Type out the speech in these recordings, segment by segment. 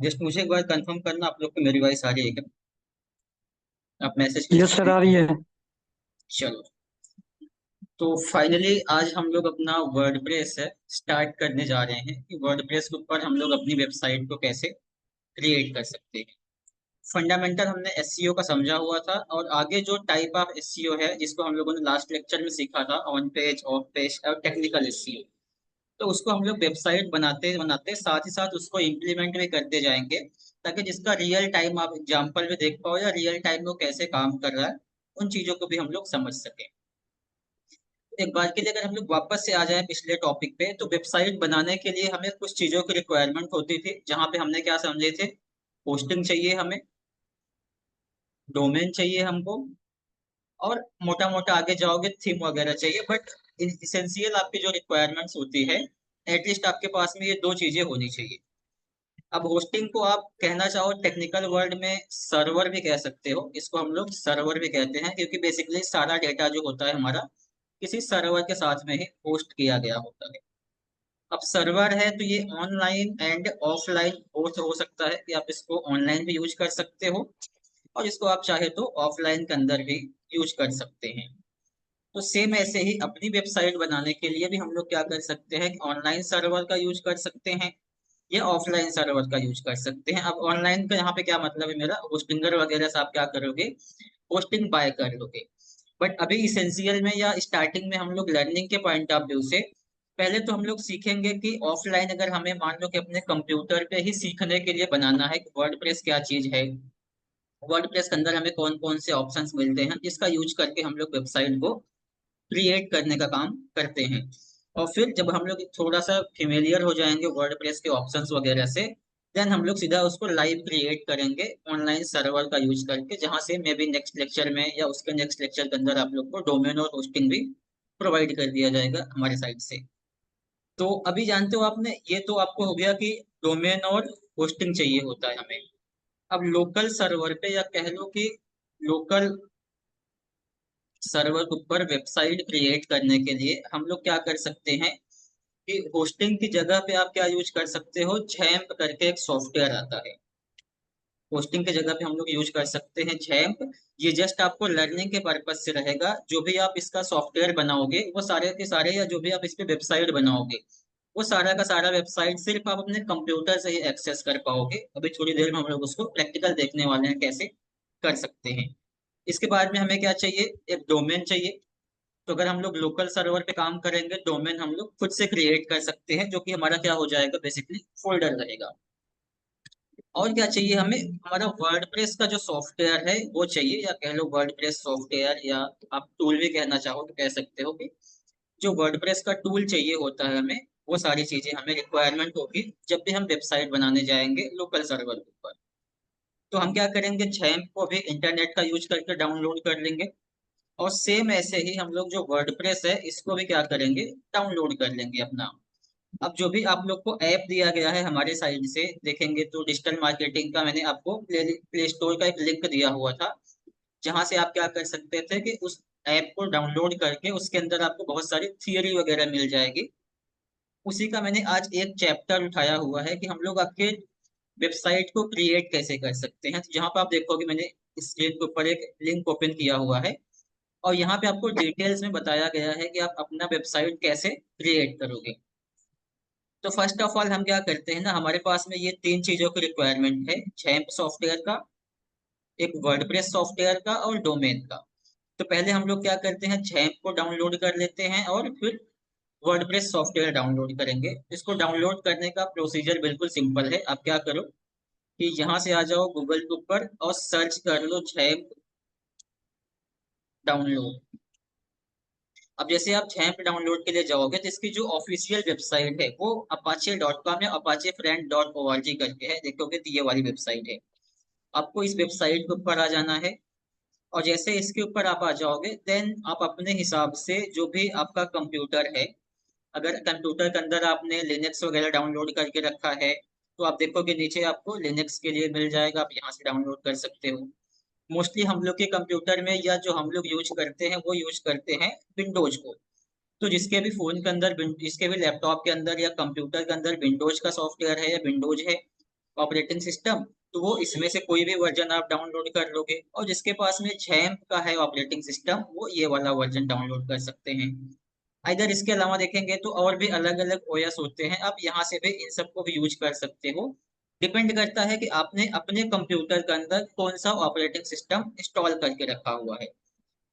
Just मुझे एक बार confirm करना, आप लोग को मेरी वॉइस आ रही है क्या? आप मैसेज किस यस कर सर, रहे आ हैं? रही है। चलो। तो फाइनली आज हम लोग अपना वर्डप्रेस है स्टार्ट करने जा रहे हैं कि वर्डप्रेस के ऊपर हम लोग अपनी वेबसाइट को कैसे क्रिएट कर सकते हैं। फंडामेंटल हमने एसईओ का समझा हुआ था, और आगे जो टाइप ऑफ एसईओ है जिसको हम लोगों ने लास्ट लेक्चर में सीखा था, ऑन पेज, ऑफ पेज और टेक्निकल एसईओ, तो उसको हम लोग वेबसाइट बनाते बनाते साथ ही साथ उसको इम्प्लीमेंट भी करते जाएंगे, ताकि जिसका रियल टाइम आप एग्जाम्पल में देख पाओ या रियल टाइम में वो कैसे काम कर रहा है, उन चीजों को भी हम लोग समझ सकें। एक बार के लिए अगर हम लोग वापस से आ जाएं पिछले टॉपिक पे, तो वेबसाइट बनाने के लिए हमें कुछ चीजों की रिक्वायरमेंट होती थी, जहां पे हमने क्या समझे थे। होस्टिंग चाहिए हमें, डोमेन चाहिए हमको, और मोटा मोटा आगे जाओगे थीम वगैरह चाहिए, बट इसेंशियल आपकी जो रिक्वायरमेंट्स होती है, एटलीस्ट आपके पास में ये दो चीजें होनी चाहिए। अब होस्टिंग को आप कहना चाहो टेक्निकल वर्ड में सर्वर भी कह सकते हो, इसको हम लोग सर्वर भी कहते हैं, क्योंकि बेसिकली सारा डेटा जो होता है हमारा किसी सर्वर के साथ में ही होस्ट किया गया होता है। अब सर्वर है तो ये ऑनलाइन एंड ऑफलाइन बोथ हो सकता है, कि आप इसको ऑनलाइन भी यूज कर सकते हो और इसको आप चाहे तो ऑफलाइन के अंदर भी यूज कर सकते हैं। तो सेम ऐसे ही अपनी वेबसाइट बनाने के लिए भी हम लोग क्या कर सकते हैं कि ऑनलाइन सर्वर का यूज कर सकते हैं या ऑफलाइन सर्वर का यूज कर सकते हैं। अब ऑनलाइन का यहाँ पे क्या मतलब है, मेरा होस्टिंगर वगैरह से आप क्या करोगे, होस्टिंग बाय कर लोगे। बट अभी इसेंशियल में या स्टार्टिंग में हम लोग लर्निंग के पॉइंट ऑफ व्यू से पहले तो हम लोग सीखेंगे कि ऑफलाइन अगर हमें मान लो कि अपने कंप्यूटर पे ही सीखने के लिए बनाना है कि वर्डप्रेस क्या चीज है, वर्डप्रेस के अंदर हमें कौन कौन से ऑप्शंस मिलते हैं जिसका यूज करके हम लोग वेबसाइट को क्रिएट करने का काम करते हैं। और फिर जब हम लोग थोड़ा सा फेमिलियर हो जाएंगे वर्डप्रेस के ऑप्शंस वगैरह से, देन हम लोग सीधा उसको लाइव क्रिएट करेंगे ऑनलाइन सर्वर का यूज करके, जहां से मे बी नेक्स्ट लेक्चर में या उसके नेक्स्ट लेक्चर के अंदर आप लोग को डोमेन और होस्टिंग भी प्रोवाइड कर दिया जाएगा हमारे साइड से। तो अभी जानते हो आपने, ये तो आपको हो गया कि डोमेन और होस्टिंग चाहिए होता है हमें। अब लोकल सर्वर पे या कह लो कि लोकल सर्वर के ऊपर वेबसाइट क्रिएट करने के लिए हम लोग क्या कर सकते हैं कि होस्टिंग की जगह पे आप क्या यूज कर सकते हो, झैम्प करके एक सॉफ्टवेयर आता है। होस्टिंग की जगह पे हम लोग यूज कर सकते हैं झैम्प। ये जस्ट आपको लर्निंग के पर्पज से रहेगा, जो भी आप इसका सॉफ्टवेयर बनाओगे वो सारे के सारे, या जो भी आप इस पे वेबसाइट बनाओगे वो सारा का सारा वेबसाइट सिर्फ आप अपने कंप्यूटर से ही एक्सेस कर पाओगे। अभी थोड़ी देर में हम लोग उसको प्रैक्टिकल देखने वाले हैं कैसे कर सकते हैं। इसके बाद में हमें क्या चाहिए, एक डोमेन चाहिए। तो अगर हम लोग लोकल सर्वर पे काम करेंगे, डोमेन हम लोग खुद से क्रिएट कर सकते हैं, जो कि हमारा क्या हो जाएगा, बेसिकली फोल्डर रहेगा। और क्या चाहिए हमें, हमारा वर्डप्रेस का जो सॉफ्टवेयर है वो चाहिए, या कह लो वर्डप्रेस सॉफ्टवेयर, या आप टूल भी कहना चाहो तो कह सकते हो कि जो वर्डप्रेस का टूल चाहिए होता है हमें, वो सारी चीजें हमें रिक्वायरमेंट होगी जब भी हम वेबसाइट बनाने जाएंगे लोकल सर्वर के ऊपर। तो हम क्या करेंगे, झैम्प को भी इंटरनेट का यूज करके डाउनलोड कर लेंगे, और सेम ऐसे ही हम लोग जो वर्डप्रेस है इसको भी क्या करेंगे, डाउनलोड कर लेंगे अपना। अब जो भी आप लोग को ऐप दिया गया है हमारे साइड से देखेंगे, तो डिजिटल मार्केटिंग का मैंने आपको प्ले स्टोर का एक लिंक दिया हुआ था, जहां से आप क्या कर सकते थे कि उस ऐप को डाउनलोड करके उसके अंदर आपको बहुत सारी थियरी वगैरह मिल जाएगी। उसी का मैंने आज एक चैप्टर उठाया हुआ है कि हम लोग आपके वेबसाइट को क्रिएट कैसे कर सकते हैं। तो जहां पर आप देखोगे मैंने स्क्रीन के ऊपर एक लिंक ओपन किया हुआ है, और यहाँ पे आपको डिटेल्स में बताया गया है कि आप अपना वेबसाइट कैसे क्रिएट करोगे। तो फर्स्ट ऑफ ऑल हम क्या करते हैं ना, हमारे पास में ये तीन चीजों की रिक्वायरमेंट है, झैम्प सॉफ्टवेयर का, एक वर्डप्रेस सॉफ्टवेयर का और डोमेन का। तो पहले हम लोग क्या करते हैं, झैम्प को डाउनलोड कर लेते हैं और फिर वर्डप्रेस सॉफ्टवेयर डाउनलोड करेंगे। इसको डाउनलोड करने का प्रोसीजर बिल्कुल सिंपल है। आप क्या करो कि यहाँ से आ जाओ गूगल के ऊपर और सर्च कर लो झैम्प डाउनलोड। अब जैसे आप झैम्प डाउनलोड के लिए जाओगे तो इसकी जो ऑफिशियल वेबसाइट है वो apache.com या apachefriend.org करके है, देखोगे तो ये वाली वेबसाइट है। आपको इस वेबसाइट के ऊपर आ जाना है, और जैसे इसके ऊपर आप आ जाओगे देन आप अपने हिसाब से जो भी आपका कंप्यूटर है, अगर कंप्यूटर के अंदर आपने लिनक्स वगैरह डाउनलोड करके रखा है, तो आप देखोगे नीचे आपको लिनक्स के लिए मिल जाएगा, आप यहाँ से डाउनलोड कर सकते हो। मोस्टली हम लोग के कंप्यूटर में या जो हम लोग यूज करते हैं वो यूज करते हैं विंडोज को। तो जिसके भी फोन के अंदर जिसके भी लैपटॉप के अंदर या कंप्यूटर के अंदर विंडोज का सॉफ्टवेयर है या विंडोज है, ऑपरेटिंग सिस्टम, तो वो इसमें से कोई भी वर्जन आप डाउनलोड कर लोगे, और जिसके पास में XAMPP का है ऑपरेटिंग सिस्टम, वो ये वाला वर्जन डाउनलोड कर सकते हैं। इधर इसके अलावा देखेंगे तो और भी अलग अलग ओएस होते हैं, आप यहाँ से भी इन सबको भी यूज कर सकते हो। डिपेंड करता है कि आपने अपने कंप्यूटर के अंदर कौन सा ऑपरेटिंग सिस्टम इंस्टॉल करके रखा हुआ है।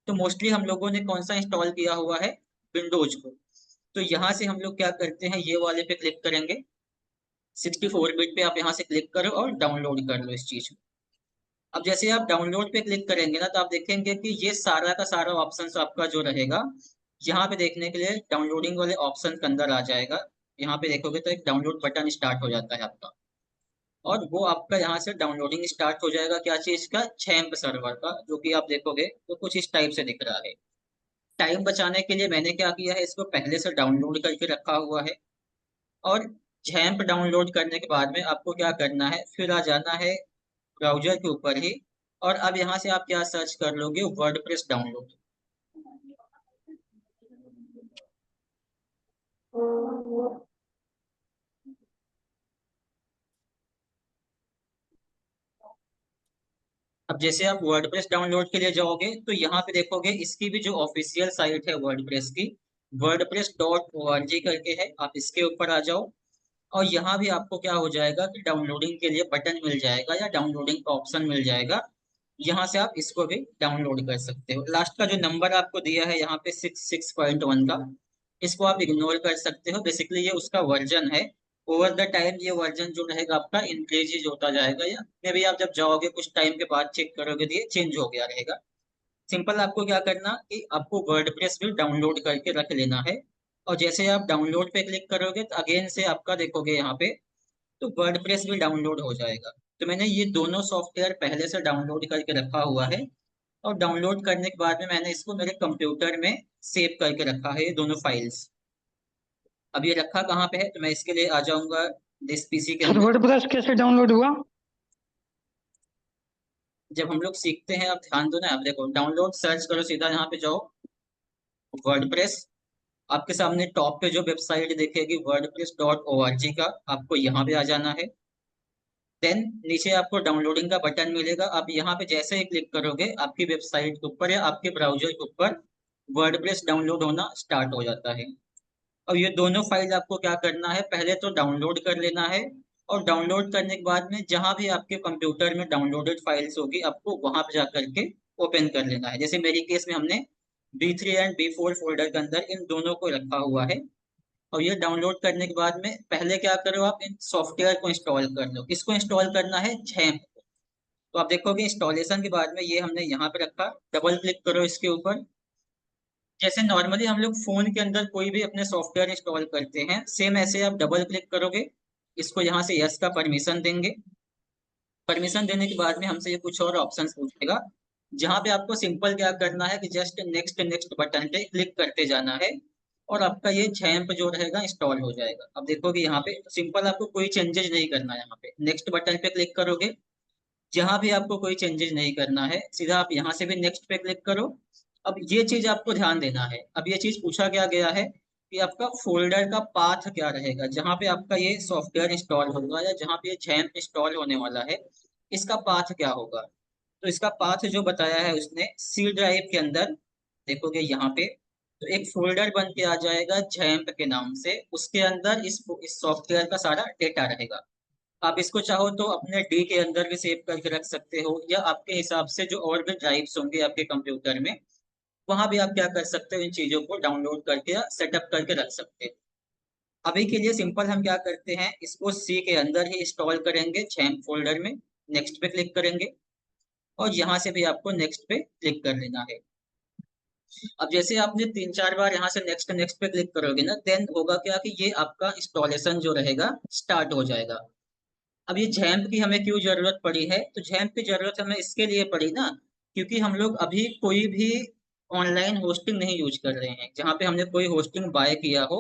तो मोस्टली हम लोगों ने कौन सा इंस्टॉल किया हुआ है, विंडोज को। तो यहाँ से हम लोग क्या करते हैं, ये वाले पे क्लिक करेंगे, 64 बिट पे आप यहाँ से क्लिक करो और डाउनलोड कर लो इस चीज को। अब जैसे आप डाउनलोड पे क्लिक करेंगे ना, तो आप देखेंगे कि ये सारा का सारा ऑप्शन आपका जो रहेगा, यहाँ पे देखने के लिए डाउनलोडिंग वाले ऑप्शन के अंदर आ जाएगा। यहाँ पे देखोगे तो एक डाउनलोड बटन स्टार्ट हो जाता है आपका, और वो आपका यहाँ से डाउनलोडिंग स्टार्ट हो जाएगा, क्या चीज का, XAMPP सर्वर का, जो कि आप देखोगे तो कुछ इस टाइप से दिख रहा है। टाइम बचाने के लिए मैंने क्या किया है, इसको पहले से डाउनलोड करके रखा हुआ है। और XAMPP डाउनलोड करने के बाद में आपको क्या करना है, फिर आ जाना है ब्राउजर के ऊपर ही, और अब यहाँ से आप क्या सर्च कर लोगे, वर्डप्रेस डाउनलोड। अब जैसे आप वर्डप्रेस डाउनलोड के लिए जाओगे, तो यहाँ पे देखोगे इसकी भी जो ऑफिशियल साइट है वर्डप्रेस की, wordpress.org करके है, आप इसके ऊपर आ जाओ। और यहाँ भी आपको क्या हो जाएगा कि डाउनलोडिंग के लिए बटन मिल जाएगा, या डाउनलोडिंग का ऑप्शन मिल जाएगा। यहाँ से आप इसको भी डाउनलोड कर सकते हो। लास्ट का जो नंबर आपको दिया है यहाँ पे 66.1 का, इसको आप इग्नोर कर सकते हो, बेसिकली ये उसका वर्जन है। ओवर द टाइम ये वर्जन जो रहेगा आपका इंक्रीज होता जाएगा, या मे भी आप जब जाओगे कुछ टाइम के बाद चेक करोगे तो ये चेंज हो गया रहेगा। सिंपल आपको क्या करना कि आपको वर्डप्रेस भी डाउनलोड करके रख लेना है। और जैसे आप डाउनलोड पे क्लिक करोगे तो अगेन से आपका देखोगे यहाँ पे, तो वर्डप्रेस भी डाउनलोड हो जाएगा। तो मैंने ये दोनों सॉफ्टवेयर पहले से डाउनलोड करके रखा हुआ है, और डाउनलोड करने के बाद में मैंने इसको मेरे कंप्यूटर में सेव करके रखा है, ये दोनों फाइल्स। अब ये रखा कहाँ पे है, तो मैं इसके लिए आ जाऊंगा दिस पीसी के सर अंदर। वर्डप्रेस कैसे डाउनलोड हुआ? जब हम लोग सीखते हैं, आप ध्यान दो ना, आप देखो डाउनलोड सर्च करो, सीधा यहाँ पे जाओ, वर्डप्रेस। आपके सामने टॉप पे जो वेबसाइट दिखेगी wordpress.org का, आपको यहाँ पे आ जाना है। देन नीचे आपको डाउनलोडिंग का बटन मिलेगा, आप यहाँ पे जैसे ही क्लिक करोगे आपकी वेबसाइट के ऊपर या आपके ब्राउजर के ऊपर वर्डप्रेस डाउनलोड होना स्टार्ट हो जाता है। और ये दोनों फाइल आपको क्या करना है, पहले तो डाउनलोड कर लेना है। और डाउनलोड करने के बाद में जहां भी आपके कंप्यूटर में डाउनलोडेड फाइल्स होगी, आपको वहां पे जा करके ओपन कर लेना है। जैसे मेरी केस में हमने B3 एंड B4 फोल्डर के अंदर इन दोनों को रखा हुआ है। और ये डाउनलोड करने के बाद में पहले क्या करो, आप इन सॉफ्टवेयर को इंस्टॉल कर लो। इसको इंस्टॉल करना है XAMPP को। तो आप देखोगे इंस्टॉलेशन के बाद में ये हमने यहाँ पे रखा, डबल क्लिक करो इसके ऊपर। जैसे नॉर्मली हम लोग फोन के अंदर कोई भी अपने सॉफ्टवेयर इंस्टॉल करते हैं, सेम ऐसे आप डबल क्लिक करोगे, इसको यहाँ से यस का परमिशन देंगे। परमिशन देने के बाद में हमसे ये कुछ और ऑप्शंस पूछेगा, जहाँ पे आपको सिंपल क्या करना है कि जस्ट नेक्स्ट नेक्स्ट बटन पे क्लिक करते जाना है, और आपका ये XAMPP जो रहेगा इंस्टॉल हो जाएगा। अब देखोगे यहाँ पे सिंपल, आपको कोई चेंजेस नहीं करना है, यहाँ पे नेक्स्ट बटन पे क्लिक करोगे। जहां भी आपको कोई चेंजेस नहीं करना है, सीधा आप यहाँ से भी नेक्स्ट पे क्लिक करो। अब ये चीज आपको ध्यान देना है, अब ये चीज पूछा क्या गया है कि आपका फोल्डर का पाथ क्या रहेगा, जहाँ पे आपका ये सॉफ्टवेयर इंस्टॉल होगा या जहाँ पे ये XAMPP इंस्टॉल होने वाला है, इसका पाथ क्या होगा। तो इसका पाथ जो बताया है उसने, सी ड्राइव के अंदर देखोगे यहाँ पे, तो एक फोल्डर बन के आ जाएगा XAMPP के नाम से, उसके अंदर इस सॉफ्टवेयर का सारा डेटा रहेगा। आप इसको चाहो तो अपने डी के अंदर भी सेव करके रख सकते हो, या आपके हिसाब से जो और भी ड्राइव्स होंगे आपके कंप्यूटर में, वहां भी आप क्या कर सकते हो, इन चीजों को डाउनलोड करके या सेटअप करके रख सकते हो। अभी के लिए सिंपल हम क्या करते हैं, इसको सी के अंदर ही इंस्टॉल करेंगे XAMPP फोल्डर में। नेक्स्ट पे क्लिक करेंगे, और यहाँ से भी आपको नेक्स्ट पे क्लिक कर लेना है। अब जैसे आपने 3-4 बार यहाँ से नेक्स्ट नेक्स्ट पे क्लिक करोगे ना, देन होगा क्या कि ये आपका इंस्टॉलेशन जो रहेगा स्टार्ट हो जाएगा। अब ये XAMPP की हमें क्यों जरूरत पड़ी है, तो XAMPP की जरूरत हमें इसके लिए पड़ी ना, क्योंकि हम लोग अभी कोई भी ऑनलाइन होस्टिंग नहीं यूज कर रहे हैं, जहाँ पे हमने कोई होस्टिंग बाय किया हो,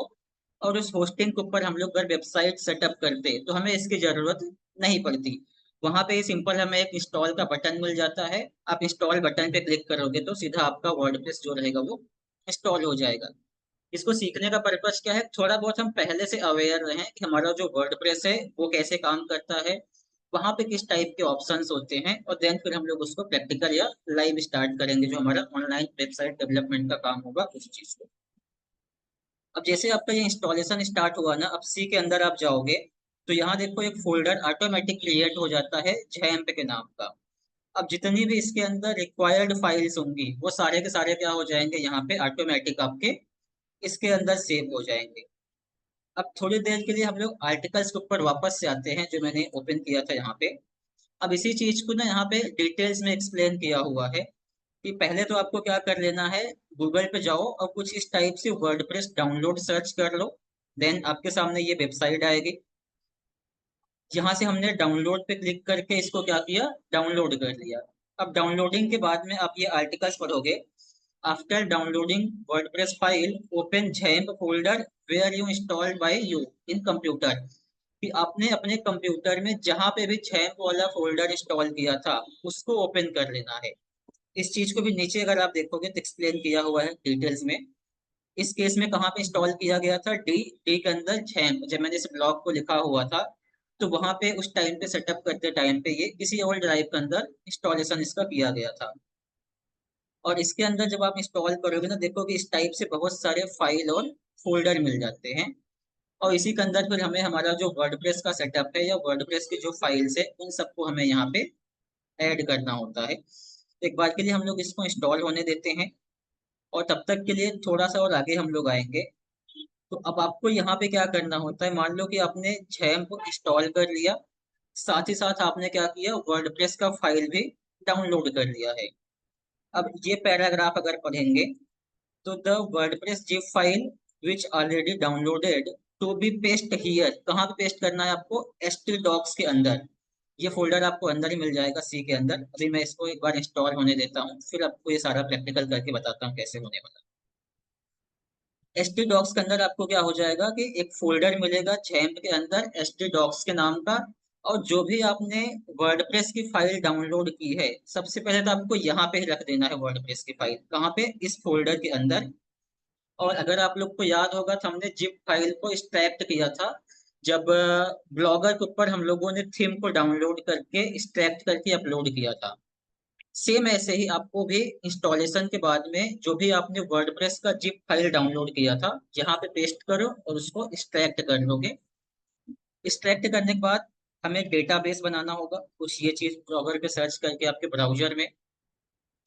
और उस होस्टिंग के ऊपर हम लोग अगर वेबसाइट सेटअप करते तो हमें इसकी जरूरत नहीं पड़ती। वहां पे सिंपल हमें एक इंस्टॉल का बटन मिल जाता है, आप इंस्टॉल बटन पे क्लिक करोगे तो सीधा आपका वर्डप्रेस जो रहेगा वो इंस्टॉल हो जाएगा। इसको सीखने का पर्पस क्या है, थोड़ा बहुत हम पहले से अवेयर रहें कि हमारा जो वर्डप्रेस है वो कैसे काम करता है, वहां पे किस टाइप के ऑप्शंस होते हैं, और देन फिर हम लोग उसको प्रैक्टिकल या लाइव स्टार्ट करेंगे, जो हमारा ऑनलाइन वेबसाइट डेवलपमेंट का काम होगा उस चीज को। अब जैसे आपका ये इंस्टॉलेशन स्टार्ट हुआ ना, अब सी के अंदर आप जाओगे तो यहाँ देखो एक फोल्डर ऑटोमेटिक क्रिएट हो जाता है XAMPP के नाम का। अब जितनी भी इसके अंदर रिक्वायर्ड फाइल्स होंगी वो सारे के सारे क्या हो जाएंगे, यहाँ पे ऑटोमेटिक आपके इसके अंदर सेव हो जाएंगे। अब थोड़ी देर के लिए हम लोग आर्टिकल्स के ऊपर वापस से आते हैं, जो मैंने ओपन किया था यहाँ पे। अब इसी चीज को ना यहाँ पे डिटेल्स में एक्सप्लेन किया हुआ है कि पहले तो आपको क्या कर लेना है, गूगल पे जाओ और कुछ इस टाइप से वर्डप्रेस डाउनलोड सर्च कर लो। देन आपके सामने ये वेबसाइट आएगी, यहाँ से हमने डाउनलोड पे क्लिक करके इसको क्या किया, डाउनलोड कर लिया। अब डाउनलोडिंग के बाद में आप ये आर्टिकल्स पढ़ोगे। After downloading WordPress file, open XAMPP folder where you installed by you in computer. कि आपने अपने कंप्यूटर में जहां पे भी XAMPP वाला फोल्डर इंस्टॉल किया था उसको ओपन कर लेना है। इस चीज को भी नीचे अगर आप देखोगे तो एक्सप्लेन किया हुआ है डिटेल्स में। इस केस में कहाँ पे इंस्टॉल किया गया था, डी डी के अंदर XAMPP, जब मैंने इस ब्लॉग को लिखा हुआ था तो वहां पे उस टाइम पे सेटअप करते टाइम पे ये किसी और ड्राइव के अंदर इंस्टॉलेशन इसका किया गया था। और इसके अंदर जब आप इंस्टॉल करोगे ना, देखोगे इस टाइप से बहुत सारे फाइल और फोल्डर मिल जाते हैं। और इसी के अंदर फिर हमें हमारा जो वर्डप्रेस का सेटअप है या वर्डप्रेस की जो फाइल्स है उन सबको हमें यहाँ पे ऐड करना होता है। एक बार के लिए हम लोग इसको इंस्टॉल होने देते हैं, और तब तक के लिए थोड़ा सा और आगे हम लोग आएंगे। तो अब आपको यहाँ पे क्या करना होता है, मान लो कि आपने XAMPP इंस्टॉल कर लिया, साथ ही साथ आपने क्या किया, वर्डप्रेस का फाइल भी डाउनलोड कर लिया है। अब ये पैराग्राफ अगर पढ़ेंगे तो the WordPress zip file which already downloaded to be paste here, कहाँ पे पेस्ट करना है आपको, htdocs के अंदर। ये फोल्डर आपको अंदर ही मिल जाएगा सी के अंदर। अभी मैं इसको एक बार इंस्टॉल होने देता हूँ, फिर आपको ये सारा प्रैक्टिकल करके बताता हूँ कैसे होने वाला। htdocs के अंदर आपको क्या हो जाएगा कि एक फोल्डर मिलेगा XAMPP के अंदर htdocs के नाम का। और जो भी आपने वर्डप्रेस की फाइल डाउनलोड की है, सबसे पहले तो आपको यहाँ पे ही रख देना है वर्डप्रेस की फाइल, कहाँ पे, इस फोल्डर के अंदर। और अगर आप लोग को याद होगा तो हमने जिप फाइल को एक्सट्रैक्ट किया था, जब ब्लॉगर के ऊपर हम लोगों ने थीम को डाउनलोड करके एक्सट्रैक्ट करके अपलोड किया था। सेम ऐसे ही आपको भी इंस्टॉलेशन के बाद में जो भी आपने वर्डप्रेस का जिप फाइल डाउनलोड किया था, यहाँ पे पेस्ट करो और उसको एक्सट्रैक्ट कर लोगे। एक्सट्रैक्ट करने के बाद हमें डेटाबेस बनाना होगा, कुछ ये चीज ब्राउजर पे सर्च करके आपके ब्राउजर में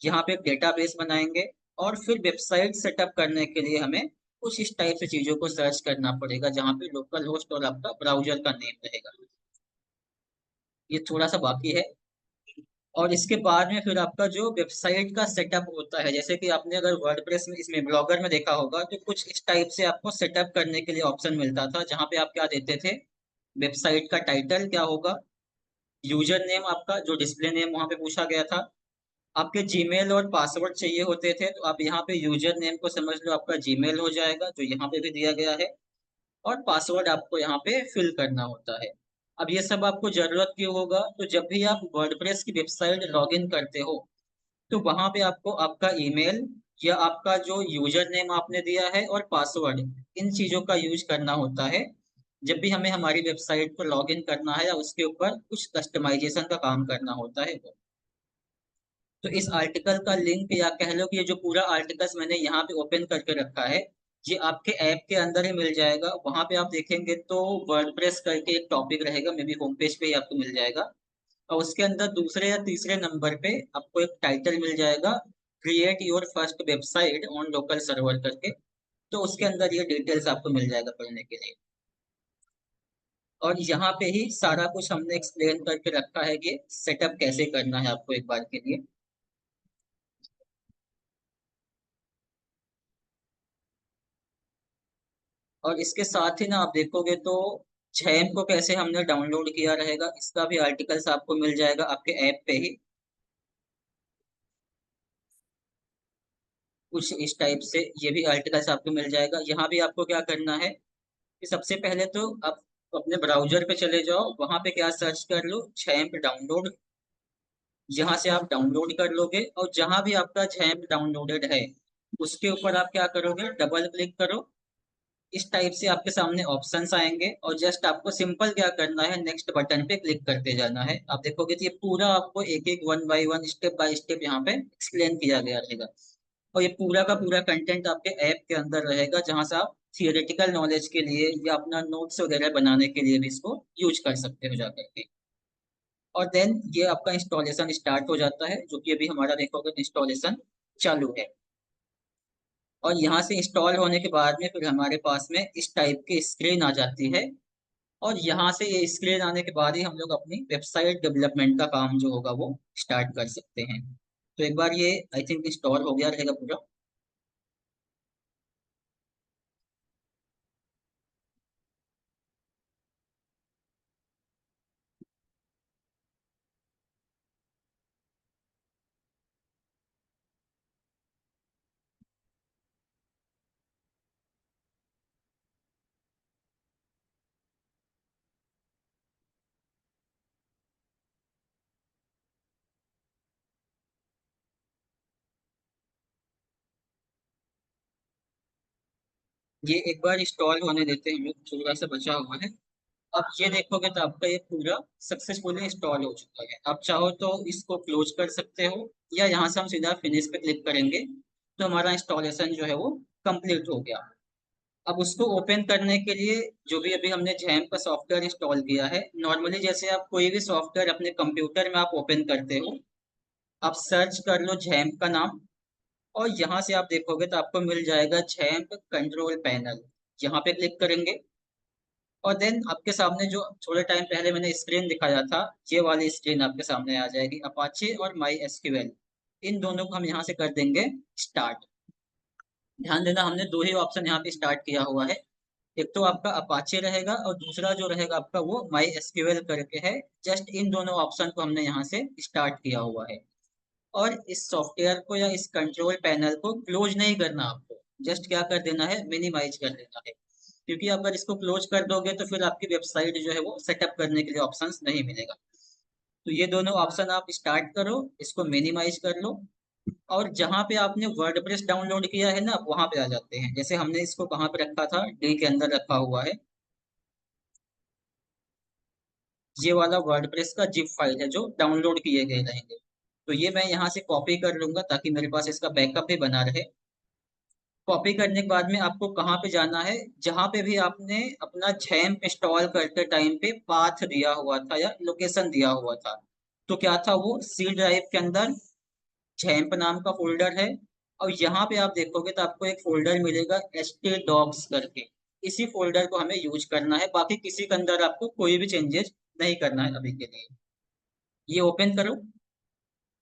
यहाँ पे डेटाबेस बनाएंगे। और फिर वेबसाइट सेटअप करने के लिए हमें कुछ इस टाइप से चीजों को सर्च करना पड़ेगा, जहाँ पे लोकल होस्ट और आपका ब्राउजर का नेम रहेगा। ये थोड़ा सा बाकी है। और इसके बाद में फिर आपका जो वेबसाइट का सेटअप होता है, जैसे कि आपने अगर वर्डप्रेस में इसमें ब्लॉगर में देखा होगा तो कुछ इस टाइप से आपको सेटअप करने के लिए ऑप्शन मिलता था, जहाँ पे आप क्या देते थे, वेबसाइट का टाइटल क्या होगा, यूजर नेम आपका जो डिस्प्ले नेम वहाँ पे पूछा गया था, आपके जीमेल और पासवर्ड चाहिए होते थे, तो आप यहाँ पे यूजर नेम को समझ लो आपका जीमेल हो जाएगा, जो यहाँ पे भी दिया गया है। और पासवर्ड आपको यहाँ पे फिल करना होता है। अब ये सब आपको जरूरत क्यों होगा, तो जब भी आप वर्डप्रेस की वेबसाइट लॉगिन करते हो तो वहां पे आपको आपका ईमेल या आपका जो यूजर नेम आपने दिया है और पासवर्ड, इन चीजों का यूज करना होता है जब भी हमें हमारी वेबसाइट को लॉगिन करना है या उसके ऊपर कुछ कस्टमाइजेशन का काम करना होता है वो। तो इस आर्टिकल का लिंक या कह लो कि ये जो पूरा आर्टिकल्स मैंने यहाँ पे ओपन करके रखा है, ये आपके ऐप के अंदर ही मिल जाएगा। वहां पे आप देखेंगे तो वर्डप्रेस करके एक टॉपिक रहेगा, मे बी होम पेज पे ही आपको मिल जाएगा। और उसके अंदर दूसरे या तीसरे नंबर पे आपको एक टाइटल मिल जाएगा, create your first website on local server करके। तो उसके अंदर ये डिटेल्स आपको मिल जाएगा पढ़ने के लिए। और यहाँ पे ही सारा कुछ हमने एक्सप्लेन करके रखा है कि सेटअप कैसे करना है आपको एक बार के लिए। और इसके साथ ही ना आप देखोगे तो XAMPP को कैसे हमने डाउनलोड किया रहेगा, इसका भी आर्टिकल्स आपको मिल जाएगा आपके ऐप पे ही, कुछ इस टाइप से ये भी आर्टिकल्स आपको मिल जाएगा। यहाँ भी आपको क्या करना है कि सबसे पहले तो आप अपने ब्राउजर पे चले जाओ, वहां पे क्या सर्च कर लो, XAMPP डाउनलोड। यहाँ से आप डाउनलोड कर लोगे, और जहां भी आपका XAMPP डाउनलोडेड है उसके ऊपर आप क्या करोगे, डबल क्लिक करो। इस टाइप से आपके सामने ऑप्शंस आएंगे और जस्ट आपको सिंपल क्या करना है, नेक्स्ट बटन पे क्लिक करते जाना है। आप देखोगे तो ये पूरा आपको एक एक one by one step by step यहाँ पे एक्सप्लेन किया गया रहेगा। और ये पूरा का पूरा कंटेंट आपके ऐप के अंदर रहेगा, जहां से आप थियोरेटिकल नॉलेज के लिए या अपना नोट्स वगैरह बनाने के लिए भी इसको यूज कर सकते हो जाकर के। और देन ये आपका इंस्टॉलेशन स्टार्ट हो जाता है, जो कि अभी हमारा देखोगे इंस्टॉलेशन चालू है। और यहाँ से इंस्टॉल होने के बाद में फिर हमारे पास में इस टाइप की स्क्रीन आ जाती है। और यहाँ से ये स्क्रीन आने के बाद ही हम लोग अपनी वेबसाइट डेवलपमेंट का काम जो होगा वो स्टार्ट कर सकते हैं। तो एक बार ये आई थिंक इंस्टॉल हो गया रहेगा पूरा। ये एक बार इंस्टॉल होने देते हैं, हम लोग थोड़ा सा बचा हुआ है। अब ये देखोगे तो आपका ये पूरा सक्सेसफुली इंस्टॉल हो चुका है। आप चाहो तो इसको क्लोज कर सकते हो, या यहाँ से हम सीधा फिनिश पे क्लिक करेंगे तो हमारा इंस्टॉलेशन जो है वो कंप्लीट हो गया। अब उसको ओपन करने के लिए जो भी अभी हमने जैम का सॉफ्टवेयर इंस्टॉल किया है, नॉर्मली जैसे आप कोई भी सॉफ्टवेयर अपने कंप्यूटर में आप ओपन करते हो, आप सर्च कर लो जैम का नाम। और यहाँ से आप देखोगे तो आपको मिल जाएगा जैम कंट्रोल पैनल। यहाँ पे क्लिक करेंगे और देन आपके सामने जो थोड़े टाइम पहले मैंने स्क्रीन दिखाया था, ये वाली स्क्रीन आपके सामने आ जाएगी, अपाचे और माई एसक्यूएल। इन दोनों को हम यहाँ से कर देंगे स्टार्ट। ध्यान देना, हमने दो ही ऑप्शन यहाँ पे स्टार्ट किया हुआ है। एक तो आपका अपाचे रहेगा और दूसरा जो रहेगा आपका वो माई एसक्यूएल करके है। जस्ट इन दोनों ऑप्शन को हमने यहाँ से स्टार्ट किया हुआ है। और इस सॉफ्टवेयर को या इस कंट्रोल पैनल को क्लोज नहीं करना आपको, जस्ट क्या कर देना है, मिनिमाइज कर देना है। क्योंकि अगर इसको क्लोज कर दोगे तो फिर आपकी वेबसाइट जो है वो सेटअप करने के लिए ऑप्शंस नहीं मिलेगा। तो ये दोनों ऑप्शन आप स्टार्ट करो, इसको मिनिमाइज कर लो। और जहाँ पे आपने वर्डप्रेस डाउनलोड किया है ना, आप वहां पे आ जाते हैं। जैसे हमने इसको कहाँ पे रखा था, डी के अंदर रखा हुआ है। ये वाला वर्डप्रेस का जिप फाइल है जो डाउनलोड किए गए रहेंगे। तो ये मैं यहाँ से कॉपी कर लूंगा ताकि मेरे पास इसका बैकअप भी बना रहे। कॉपी करने के बाद में आपको कहाँ पे जाना है, जहाँ पे भी आपने अपना XAMPP इंस्टॉल करते टाइम पे पाथ दिया हुआ था या लोकेशन दिया हुआ था। तो क्या था वो, सी ड्राइव के अंदर XAMPP नाम का फोल्डर है। और यहाँ पे आप देखोगे तो आपको एक फोल्डर मिलेगा htdocs करके। इसी फोल्डर को हमें यूज करना है, बाकी किसी के अंदर आपको कोई भी चेंजेस नहीं करना है अभी के लिए। ये ओपन करो।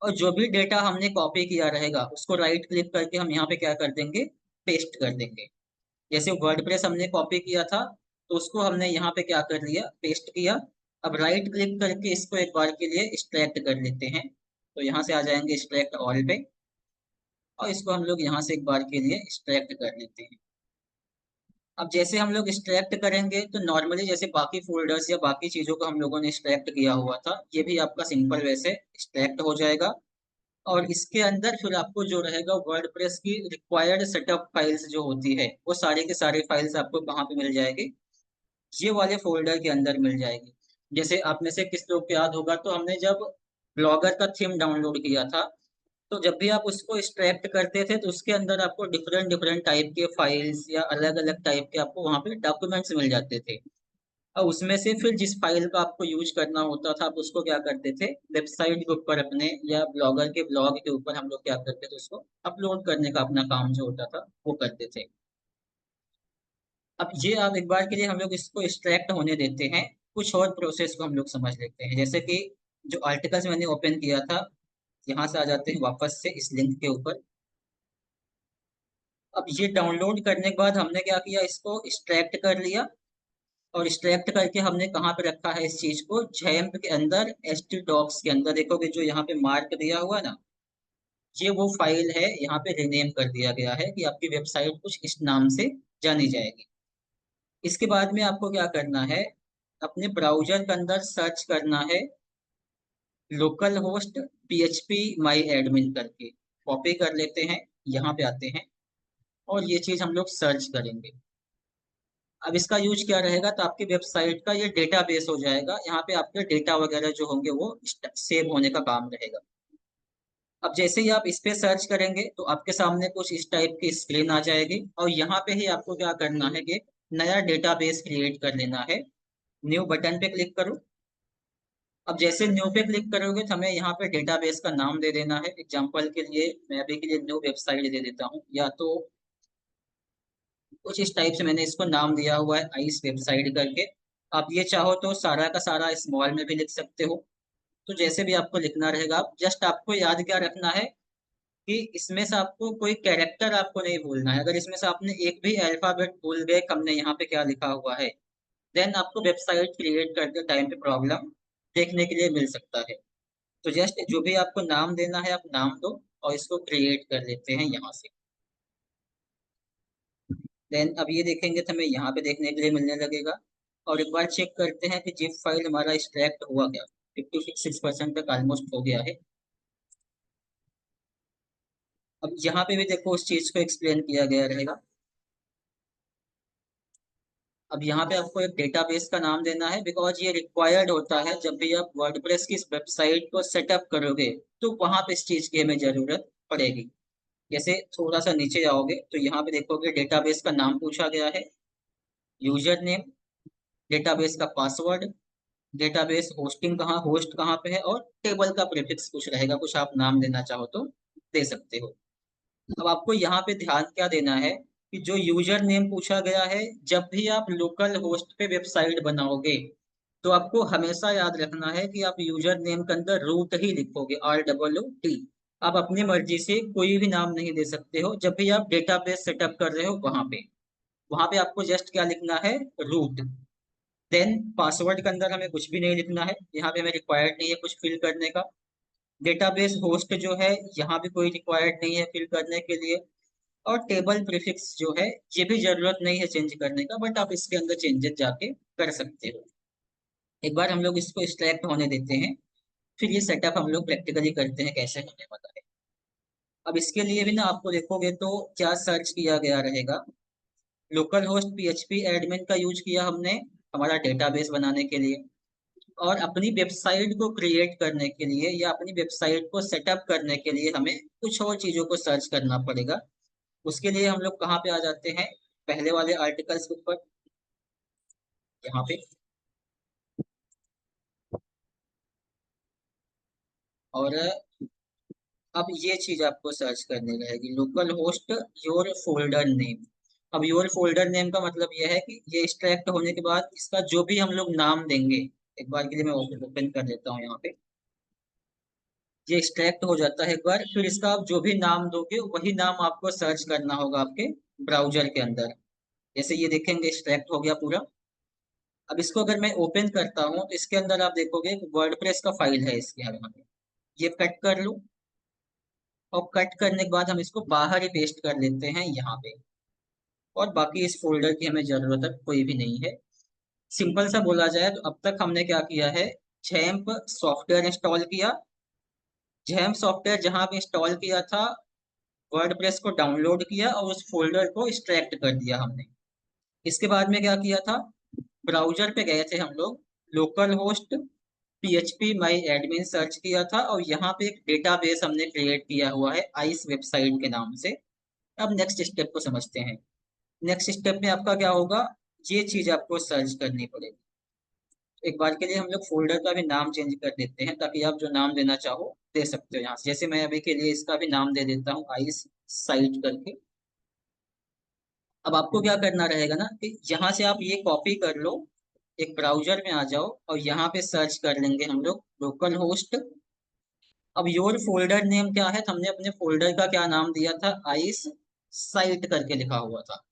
और जो भी डेटा हमने कॉपी किया रहेगा उसको राइट क्लिक करके हम यहाँ पे क्या कर देंगे, पेस्ट कर देंगे। जैसे वर्डप्रेस हमने कॉपी किया था, तो उसको हमने यहाँ पे क्या कर लिया, पेस्ट किया। अब राइट क्लिक करके इसको एक बार के लिए एक्सट्रैक्ट कर लेते हैं। तो यहाँ से आ जाएंगे एक्सट्रैक्ट ऑल पे, और इसको हम लोग यहाँ से एक बार के लिए एक्सट्रैक्ट कर लेते हैं। अब जैसे हम लोग एक्सट्रैक्ट करेंगे तो नॉर्मली जैसे बाकी फोल्डर्स या बाकी चीजों को हम लोगों ने एक्सट्रैक्ट किया हुआ था, ये भी आपका सिंपल वैसे एक्सट्रैक्ट हो जाएगा। और इसके अंदर फिर आपको जो रहेगा, वर्डप्रेस की रिक्वायर्ड सेटअप फाइल्स जो होती है वो सारी के सारी फाइल्स आपको कहाँ पे मिल जाएगी, ये वाले फोल्डर के अंदर मिल जाएगी। जैसे आप में से किस लोग को याद होगा, तो हमने जब ब्लॉगर का थीम डाउनलोड किया था, तो जब भी आप उसको एक्सट्रैक्ट करते थे तो उसके अंदर आपको डिफरेंट डिफरेंट टाइप के फाइल्स या अलग अलग टाइप के आपको वहाँ पे डॉक्यूमेंट्स मिल जाते थे। और उसमें से फिर जिस फाइल का आपको यूज करना होता था, आप उसको क्या करते थे, वेबसाइट के ऊपर अपने या ब्लॉगर के ब्लॉग के ऊपर हम लोग क्या करते थे, उसको अपलोड करने का अपना काम जो होता था वो करते थे। अब ये आप एक बार के लिए हम लोग इसको एक्सट्रैक्ट होने देते हैं। कुछ और प्रोसेस को हम लोग समझ लेते हैं। जैसे कि जो आर्टिकल्स मैंने ओपन किया था, यहाँ से आ जाते हैं वापस से इस लिंक के ऊपर। अब ये डाउनलोड करने के बाद हमने क्या किया, इसको एक्सट्रैक्ट कर लिया। और एक्सट्रैक्ट करके हमने कहाँ पे रखा है इस चीज को, XAMPP के अंदर htdocs के अंदर। देखोगे जो यहाँ पे मार्क दिया हुआ ना, ये वो फाइल है। यहाँ पे रिनेम कर दिया गया है कि आपकी वेबसाइट कुछ इस नाम से जानी जाएगी। इसके बाद में आपको क्या करना है, अपने ब्राउजर के अंदर सर्च करना है लोकल होस्ट PHP माई एडमिन करके। कॉपी कर लेते हैं, यहाँ पे आते हैं और ये चीज हम लोग सर्च करेंगे। अब इसका यूज क्या रहेगा, तो आपकी वेबसाइट का ये डेटाबेस हो जाएगा, यहाँ पे आपके डेटा वगैरह जो होंगे वो सेव होने का काम रहेगा। अब जैसे ही आप इस पे सर्च करेंगे तो आपके सामने कुछ इस टाइप की स्क्रीन आ जाएगी, और यहाँ पे ही आपको क्या करना है कि नया डेटाबेस क्रिएट कर लेना है। न्यू बटन पे क्लिक करो। अब जैसे न्यू पे क्लिक करोगे तो हमें यहाँ पे डेटाबेस का नाम दे देना है। एग्जांपल के लिए मैं अभी के लिए न्यू वेबसाइट दे देता हूँ, या तो कुछ इस टाइप से मैंने इसको नाम दिया हुआ है आइस वेबसाइट करके। आप ये चाहो तो सारा का सारा स्मॉल में भी लिख सकते हो, तो जैसे भी आपको लिखना रहेगा। आप जस्ट आपको याद क्या रखना है कि इसमें से आपको कोई कैरेक्टर आपको नहीं भूलना है। अगर इसमें से आपने एक भी अल्फाबेट भूल गए, हमने यहाँ पे क्या लिखा हुआ है, देन आपको वेबसाइट क्रिएट करते टाइम पे प्रॉब्लम देखने के लिए मिल सकता है। तो जस्ट जो भी आपको नाम देना है आप नाम दो, और इसको क्रिएट कर लेते हैं यहाँ से। देन अब ये देखेंगे तो हमें यहाँ पे देखने के लिए मिलने लगेगा। और एक बार चेक करते हैं कि जिप फाइल हमारा एक्सट्रैक्ट हुआ क्या। 56% तक ऑलमोस्ट हो गया है। अब यहाँ पे भी देखो उस चीज को एक्सप्लेन किया गया रहेगा। अब यहाँ पे आपको एक डेटाबेस का नाम देना है, बिकॉज ये रिक्वायर्ड होता है जब भी आप वर्डप्रेस की इस वेबसाइट को सेटअप करोगे, तो वहां पे इस चीज की हमें जरूरत पड़ेगी। जैसे थोड़ा सा नीचे जाओगे तो यहाँ पे देखोगे डेटाबेस का नाम पूछा गया है, यूजर नेम, डेटाबेस का पासवर्ड, डेटाबेस होस्टिंग कहाँ, होस्ट कहाँ पे है, और टेबल का प्रीफिक्स कुछ रहेगा, कुछ आप नाम देना चाहो तो दे सकते हो। अब आपको यहाँ पे ध्यान क्या देना है कि जो यूजर नेम पूछा गया है, जब भी आप लोकल होस्ट पे वेबसाइट बनाओगे तो आपको हमेशा याद रखना है कि आप यूजर नेम के अंदर रूट ही लिखोगे, ROOT। आप अपनी मर्जी से कोई भी नाम नहीं दे सकते हो जब भी आप डेटाबेस सेटअप कर रहे हो। वहां पे आपको जस्ट क्या लिखना है, रूट। देन पासवर्ड के अंदर हमें कुछ भी नहीं लिखना है, यहाँ पे हमें रिक्वायर्ड नहीं है कुछ फिल करने का। डेटाबेस होस्ट जो है, यहाँ भी कोई रिक्वायर्ड नहीं है फिल करने के लिए। और टेबल प्रीफिक्स जो है, ये भी जरूरत नहीं है चेंज करने का, बट आप इसके अंदर चेंजेस जाके कर सकते हो। एक बार हम लोग इसको एक्सट्रैक्ट होने देते हैं, फिर ये सेटअप हम लोग प्रैक्टिकली करते हैं कैसे हमें पता है। अब इसके लिए भी ना आपको देखोगे तो क्या सर्च किया गया रहेगा, लोकल होस्ट PHP एडमिन का यूज किया हमने हमारा डेटाबेस बनाने के लिए। और अपनी वेबसाइट को क्रिएट करने के लिए या अपनी वेबसाइट को सेटअप करने के लिए हमें कुछ और चीजों को सर्च करना पड़ेगा। उसके लिए हम लोग कहाँ पे आ जाते हैं, पहले वाले आर्टिकल्स के ऊपर, यहाँ पे। और अब ये चीज आपको सर्च करनी रहेगी, local host your folder name. अब योर फोल्डर नेम का मतलब यह है कि ये एक्सट्रैक्ट होने के बाद इसका जो भी हम लोग नाम देंगे, एक बार के लिए मैं ओपन कर लेता हूँ यहाँ पे। ये एक्सट्रैक्ट हो जाता है एक बार, फिर इसका आप जो भी नाम दोगे वही नाम आपको सर्च करना होगा आपके ब्राउजर के अंदर। जैसे ये देखेंगे एक्सट्रैक्ट हो गया पूरा। अब इसको अगर मैं ओपन करता हूँ तो इसके अंदर आप देखोगे वर्डप्रेस का फाइल है इसके यहाँ पे। ये कट कर लो, और कट करने के बाद हम इसको बाहर ही पेस्ट कर लेते हैं यहाँ पे। और बाकी इस फोल्डर की हमें जरूरत कोई भी नहीं है। सिंपल सा बोला जाए तो अब तक हमने क्या किया है, झैम्प सॉफ्टवेयर इंस्टॉल किया। झैम्प सॉफ्टवेयर जहाँ पे इंस्टॉल किया था, वर्डप्रेस को डाउनलोड किया और उस फोल्डर को एक्सट्रैक्ट कर दिया हमने। इसके बाद में क्या किया था, ब्राउजर पे गए थे हम लोग, लोकल होस्ट PHP माई एडमिन सर्च किया था, और यहाँ पे एक डेटाबेस हमने क्रिएट किया हुआ है आइस वेबसाइट के नाम से। अब नेक्स्ट स्टेप को समझते हैं। नेक्स्ट स्टेप में आपका क्या होगा, ये चीज आपको सर्च करनी पड़ेगी। एक बार के लिए हम लोग फोल्डर का भी नाम चेंज कर देते हैं, ताकि आप जो नाम देना चाहो दे सकते हो यहाँ से। जैसे मैं अभी के लिए इसका भी नाम दे देता हूँ आइस साइट करके। अब आपको क्या करना रहेगा ना कि यहाँ से आप ये कॉपी कर लो, एक ब्राउजर में आ जाओ, और यहाँ पे सर्च कर लेंगे हम लोग लोकल होस्ट। अब योर फोल्डर नेम क्या है, तो हमने अपने फोल्डर का क्या नाम दिया था, आइस साइट करके लिखा हुआ था।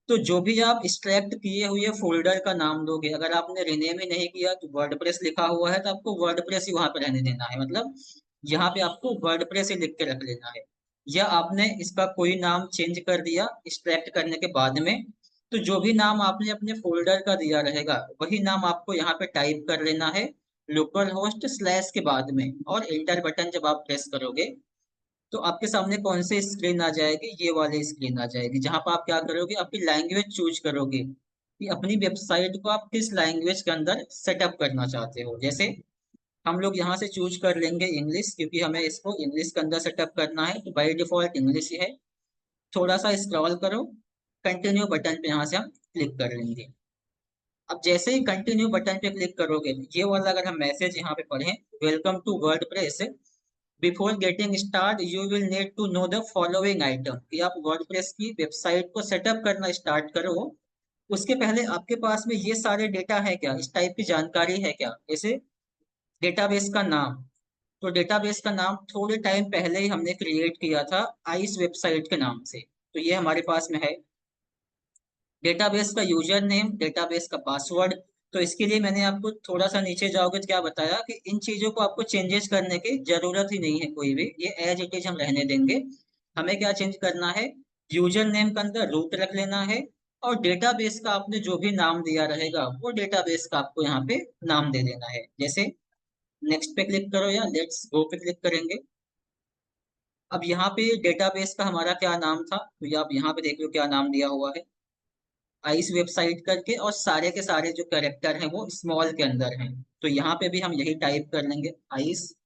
तो जो भी आप एक्सट्रैक्ट किए हुए फोल्डर का नाम दोगे, अगर आपने रीनेम ही नहीं किया तो वर्डप्रेस लिखा हुआ है तो आपको वर्डप्रेस ही वहां पे रहने देना है, मतलब यहाँ पे आपको वर्डप्रेस ही लिख के रख लेना है। या आपने इसका कोई नाम चेंज कर दिया एक्सट्रैक्ट करने के बाद में, तो जो भी नाम आपने अपने फोल्डर का दिया रहेगा वही नाम आपको यहाँ पे टाइप कर लेना है लोकल होस्ट स्लैश के बाद में। और एंटर बटन जब आप प्रेस करोगे तो आपके सामने कौन सी स्क्रीन आ जाएगी, ये वाली स्क्रीन आ जाएगी, जहां पर आप क्या करोगे, अपनी लैंग्वेज चूज करोगे कि अपनी वेबसाइट को आप किस लैंग्वेज के अंदर सेटअप करना चाहते हो। जैसे हम लोग यहाँ से चूज कर लेंगे इंग्लिश, क्योंकि हमें इसको इंग्लिश के अंदर सेटअप करना है, तो बाय डिफॉल्ट इंग्लिश ही है। थोड़ा सा स्क्रॉल करो, कंटिन्यू बटन पे यहाँ से हम क्लिक कर लेंगे। अब जैसे ही कंटिन्यू बटन पे क्लिक करोगे, ये वाला अगर हम मैसेज यहाँ पे पढ़ें, welcome to WordPress, before getting start you will need to know the following item, कि आप वर्डप्रेस की वेबसाइट को सेटअप करना स्टार्ट करो, उसके पहले आपके पास में ये सारे डेटा है क्या, इस टाइप की जानकारी है क्या। जैसे डेटाबेस का नाम, तो डेटाबेस का नाम थोड़े टाइम पहले ही हमने क्रिएट किया था आइस वेबसाइट के नाम से, तो ये हमारे पास में है। डेटाबेस का यूजर नेम, डेटाबेस का पासवर्ड, तो इसके लिए मैंने आपको थोड़ा सा नीचे जाओगे तो क्या बताया कि इन चीजों को आपको चेंजेस करने की जरूरत ही नहीं है कोई भी, ये एज इट इज हम रहने देंगे। हमें क्या चेंज करना है, यूजर नेम के अंदर रूट रख लेना है, और डेटाबेस का आपने जो भी नाम दिया रहेगा वो डेटाबेस का आपको यहाँ पे नाम दे देना है। जैसे नेक्स्ट पे क्लिक करो या लेट्स गो पे क्लिक करेंगे। अब यहाँ पे डेटाबेस का हमारा क्या नाम था, तो ये आप यहाँ पे देख लो क्या नाम दिया हुआ है, आइस वेबसाइट करके, और सारे के सारे जो कैरेक्टर हैं वो स्मॉल के अंदर हैं। तो यहाँ पे भी हम यही टाइप कर लेंगे, आइस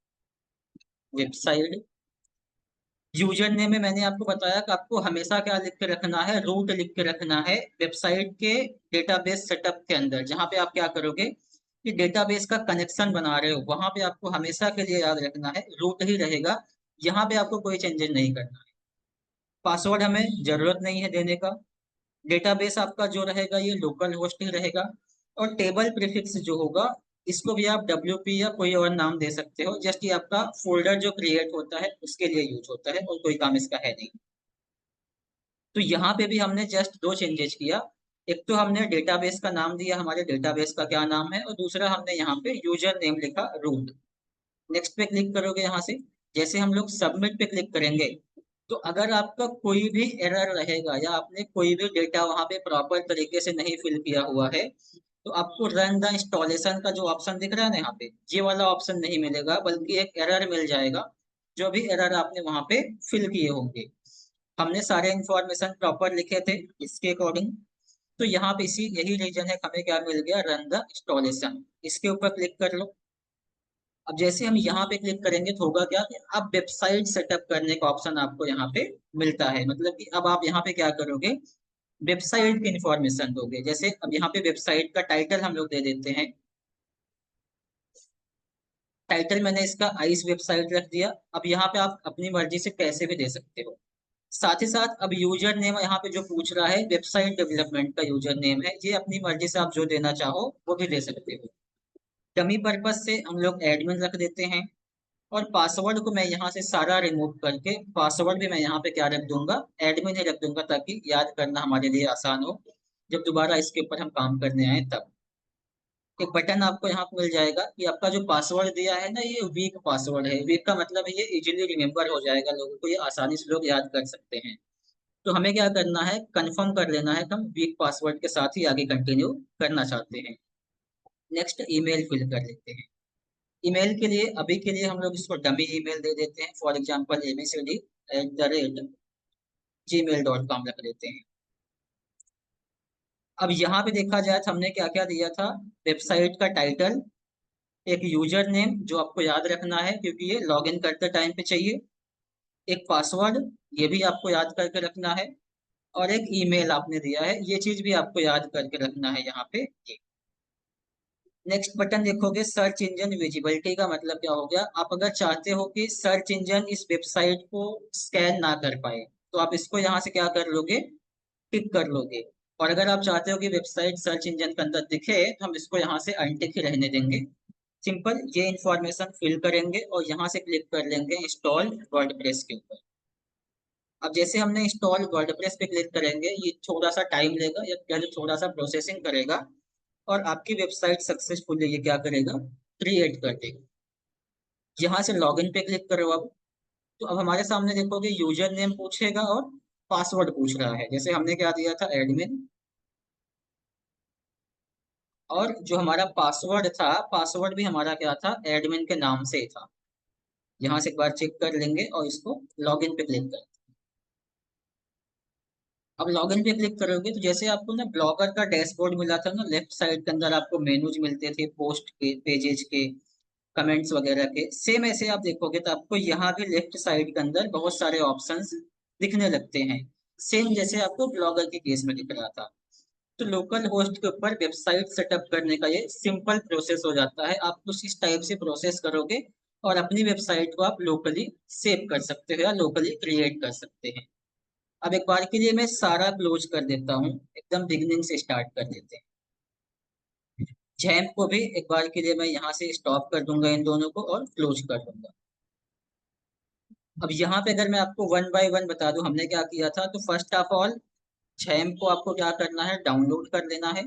वेबसाइट। यूजर नेम में मैंने आपको बताया कि आपको हमेशा क्या लिख के रखना है, रूट लिख के रखना है वेबसाइट के डेटाबेस सेटअप के अंदर, जहाँ पे आप क्या करोगे कि डेटाबेस का कनेक्शन बना रहे हो, वहां पे आपको हमेशा के लिए याद रखना है रूट ही रहेगा, यहाँ पे आपको कोई चेंजेस नहीं करना है। पासवर्ड हमें जरूरत नहीं है देने का। डेटाबेस आपका जो रहेगा ये लोकल होस्ट ही रहेगा। और टेबल प्रीफिक्स जो होगा, इसको भी आप WP या कोई और नाम दे सकते हो, जस्ट ये आपका फोल्डर जो क्रिएट होता है उसके लिए यूज होता है, और कोई काम इसका है नहीं। तो यहाँ पे भी हमने जस्ट दो चेंजेस किया, एक तो हमने डेटाबेस का नाम दिया, हमारे डेटाबेस का क्या नाम है, और दूसरा हमने यहाँ पे यूजर नेम लिखा रूट। नेक्स्ट पे क्लिक करोगे यहाँ से, जैसे हम लोग सबमिट पे क्लिक करेंगे, तो अगर आपका कोई भी एरर रहेगा या आपने कोई भी डेटा वहां पे प्रॉपर तरीके से नहीं फिल किया हुआ है, तो आपको रन द इंस्टॉलेशन का जो ऑप्शन दिख रहा है ना यहाँ पे, ये वाला ऑप्शन नहीं मिलेगा, बल्कि एक एरर मिल जाएगा, जो भी एरर आपने वहां पे फिल किए होंगे। हमने सारे इंफॉर्मेशन प्रॉपर लिखे थे इसके अकॉर्डिंग, तो यहाँ पे इसी यही रीजन है कि हमें क्या मिल गया, रन द इंस्टॉलेशन। इसके ऊपर क्लिक कर लो। अब जैसे हम यहाँ पे क्लिक करेंगे तो होगा क्या कि अब वेबसाइट सेटअप करने का ऑप्शन आपको यहाँ पे मिलता है, मतलब कि अब आप यहाँ पे क्या करोगे, वेबसाइट की इंफॉर्मेशन दोगे। जैसे अब यहाँ पे वेबसाइट का टाइटल हम लोग दे देते हैं, टाइटल मैंने इसका आइस वेबसाइट रख दिया। अब यहाँ पे आप अपनी मर्जी से कैसे भी दे सकते हो। साथ ही साथ अब यूजर नेम यहाँ पे जो पूछ रहा है, वेबसाइट डेवलपमेंट का यूजर नेम है, ये अपनी मर्जी से आप जो देना चाहो वो भी दे सकते हो। डमी पर्पज से हम लोग एडमिन रख देते हैं। और पासवर्ड को मैं यहाँ से सारा रिमूव करके पासवर्ड भी मैं यहाँ पे क्या रख दूंगा, एडमिन ही रख दूंगा, ताकि याद करना हमारे लिए आसान हो जब दोबारा इसके ऊपर हम काम करने आए तब। एक बटन आपको यहाँ पे मिल जाएगा कि आपका जो पासवर्ड दिया है ना, ये वीक पासवर्ड है। वीक का मतलब है ये इजीली रिमेम्बर हो जाएगा, लोगों को ये आसानी से लोग याद कर सकते हैं। तो हमें क्या करना है, कंफर्म कर लेना है कि हम वीक पासवर्ड के साथ ही आगे कंटिन्यू करना चाहते हैं। नेक्स्ट ईमेल फिल कर लेते हैं। ईमेल के लिए अभी के लिए हम लोग इसको डमी ईमेल दे देते हैं, फॉर एग्जांपल abcd@gmail.com रख देते हैं। अब यहाँ पे देखा जाए तो हमने क्या क्या दिया था, वेबसाइट का टाइटल, एक यूजर नेम जो आपको याद रखना है क्योंकि ये लॉगिन करते टाइम पे चाहिए, एक पासवर्ड ये भी आपको याद करके रखना है, और एक ईमेल आपने दिया है, ये चीज भी आपको याद करके रखना है यहाँ पे। नेक्स्ट बटन देखोगे, सर्च इंजन विजिबिलिटी का मतलब क्या हो गया, आप अगर चाहते हो कि सर्च इंजन इस वेबसाइट को स्कैन ना कर पाए, तो आप इसको यहाँ से क्या कर लोगे, टिक कर लोगे। और अगर आप चाहते हो कि वेबसाइट सर्च इंजन के अंदर दिखे, तो हम इसको यहाँ से अनटिक ही रहने देंगे। सिंपल ये इंफॉर्मेशन फिल करेंगे और यहाँ से क्लिक कर लेंगे इंस्टॉल वर्डप्रेस के ऊपर। अब जैसे हमने इंस्टॉल वर्डप्रेस पे क्लिक करेंगे, ये थोड़ा सा टाइम लेगा या थोड़ा सा प्रोसेसिंग करेगा, और आपकी वेबसाइट सक्सेसफुली ये क्या करेगा, क्रिएट कर देगा। यहाँ से लॉगिन पे क्लिक करो अब, तो अब हमारे सामने देखोगे यूजर नेम पूछेगा और पासवर्ड पूछ रहा है। जैसे हमने क्या दिया था, एडमिन, और जो हमारा पासवर्ड था, पासवर्ड भी हमारा क्या था, एडमिन के नाम से ही था। यहाँ से एक बार चेक कर लेंगे और इसको लॉगिन पे क्लिक कर, अब लॉगिन पे क्लिक करोगे तो जैसे आपको ना ब्लॉगर का डैशबोर्ड मिला था ना, लेफ्ट साइड के अंदर आपको मेनूज मिलते थे पोस्ट के, पेजेज के, कमेंट्स वगैरह के, सेम ऐसे आप देखोगे तो आपको यहाँ भी लेफ्ट साइड के अंदर बहुत सारे ऑप्शंस दिखने लगते हैं, सेम जैसे आपको ब्लॉगर के केस में दिख रहा था। तो लोकल होस्ट के ऊपर वेबसाइट सेटअप करने का ये सिंपल प्रोसेस हो जाता है। आप कुछ इस टाइप से प्रोसेस करोगे और अपनी वेबसाइट को आप लोकली सेव कर सकते हो या लोकली क्रिएट कर सकते हैं। अब एक बार के लिए मैं सारा क्लोज कर देता हूँ, एकदम बिगिनिंग से स्टार्ट कर देते हैं। जैम्प को भी एक बार के लिए मैं यहाँ से स्टॉप कर दूंगा इन दोनों को और क्लोज कर दूंगा। अब यहाँ पे अगर मैं आपको वन बाय वन बता दूं हमने क्या किया था, तो फर्स्ट ऑफ ऑल जैम्प को आपको क्या करना है, डाउनलोड कर लेना है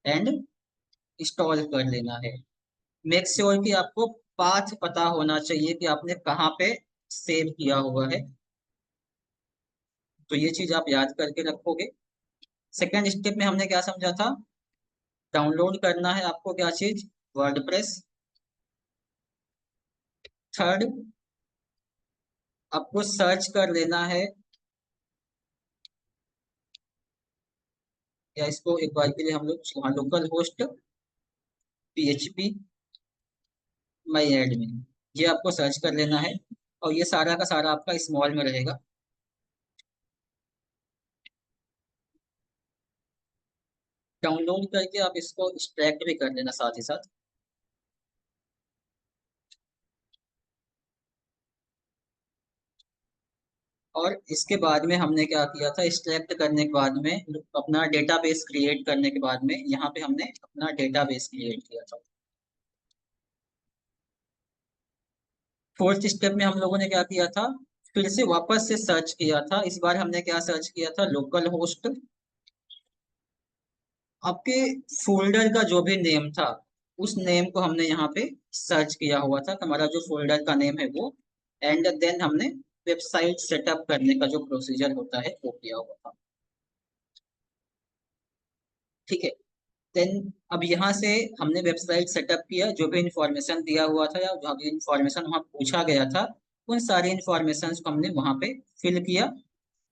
एंड इंस्टॉल कर लेना है। मेक श्योर कि आपको पाथ पता होना चाहिए कि आपने कहाँ पे सेव किया हुआ है, तो ये चीज आप याद करके रखोगे। सेकेंड स्टेप में हमने क्या समझा था, डाउनलोड करना है आपको क्या चीज, वर्डप्रेस। थर्ड, आपको सर्च कर लेना है, या इसको एक बार के लिए हम लोग वहाँ लोकल होस्ट PHP माई एडमिन, ये आपको सर्च कर लेना है और ये सारा का सारा आपका स्मॉल में रहेगा। डाउनलोड करके आप इसको एक्सट्रैक्ट भी कर लेना साथ ही साथ। और इसके बाद में हमने क्या किया था, एक्सट्रैक्ट करने के बाद में अपना डेटाबेस क्रिएट करने के बाद में यहाँ पे हमने अपना डेटाबेस क्रिएट किया था। फोर्थ स्टेप में हम लोगों ने क्या किया था, फिर से वापस से सर्च किया था। इस बार हमने क्या सर्च किया था, लोकल होस्ट। आपके फोल्डर का जो भी नेम था उस नेम को हमने यहाँ पे सर्च किया हुआ था, तो हमारा जो फोल्डर का नेम है वो, एंड देन हमने वेबसाइट सेटअप करने का जो प्रोसीजर होता है वो किया हुआ था। ठीक है, देन अब यहाँ से हमने वेबसाइट सेटअप किया, जो भी इंफॉर्मेशन दिया हुआ था या जो भी इंफॉर्मेशन वहाँ पूछा गया था उन सारी इंफॉर्मेशन को हमने वहाँ पे फिल किया।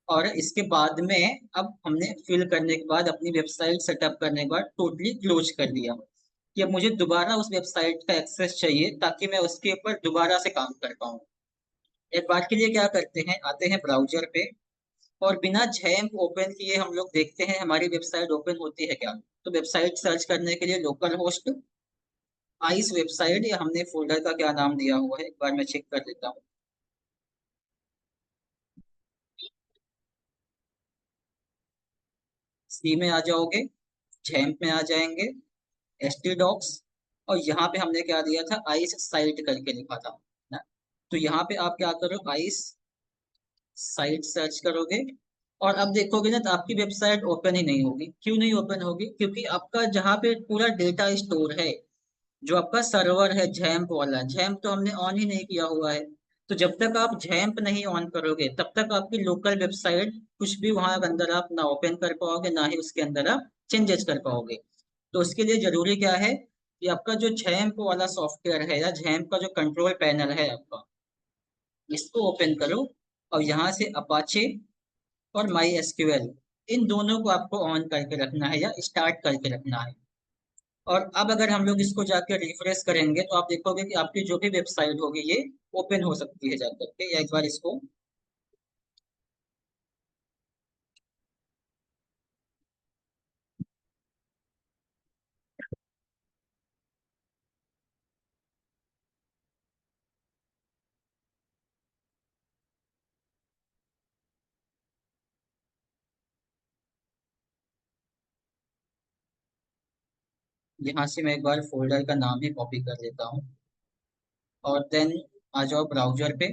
और इसके बाद में अब हमने फिल करने के बाद अपनी वेबसाइट सेटअप करने के बाद टोटली क्लोज कर दिया कि अब मुझे दोबारा उस वेबसाइट का एक्सेस चाहिए ताकि मैं उसके ऊपर दोबारा से काम कर पाऊँ। एक बार के लिए क्या करते हैं, आते हैं ब्राउजर पे और बिना झैम्प ओपन किए हम लोग देखते हैं हमारी वेबसाइट ओपन होती है क्या। तो वेबसाइट सर्च करने के लिए लोकल होस्ट आइस वेबसाइट, या हमने फोल्डर का क्या नाम दिया हुआ है एक बार मैं चेक कर लेता हूँ। सी में आ जाओगे, झैम्प में आ जाएंगे, ST डॉक्स, और यहाँ पे हमने क्या दिया था, आइस साइट करके लिखा था ना। तो यहाँ पे आप क्या करो, आइस साइट सर्च करोगे और अब देखोगे ना तो आपकी वेबसाइट ओपन ही नहीं होगी। क्यों नहीं ओपन होगी, क्योंकि आपका जहाँ पे पूरा डेटा स्टोर है, जो आपका सर्वर है झैम्प वाला, झैम्प तो हमने ऑन ही नहीं किया हुआ है। तो जब तक आप झैम्प नहीं ऑन करोगे तब तक आपकी लोकल वेबसाइट कुछ भी वहां अंदर आप ना ओपन कर पाओगे, ना ही उसके अंदर आप चेंजेस कर पाओगे। तो उसके लिए जरूरी क्या है कि आपका जो झैम्प वाला सॉफ्टवेयर है या झैम्प का जो कंट्रोल पैनल है आपका, इसको ओपन करो और यहाँ से अपाचे और माई एसक्यूएल, इन दोनों को आपको ऑन करके रखना है या स्टार्ट करके रखना है। और अब अगर हम लोग इसको जाके रिफ्रेश करेंगे तो आप देखोगे कि आपकी जो भी वेबसाइट होगी ये ओपन हो सकती है जाकर के, या एक बार इसको यहाँ से मैं एक बार फोल्डर का नाम ही कॉपी कर लेता हूँ और देन आ जाओ ब्राउजर पे,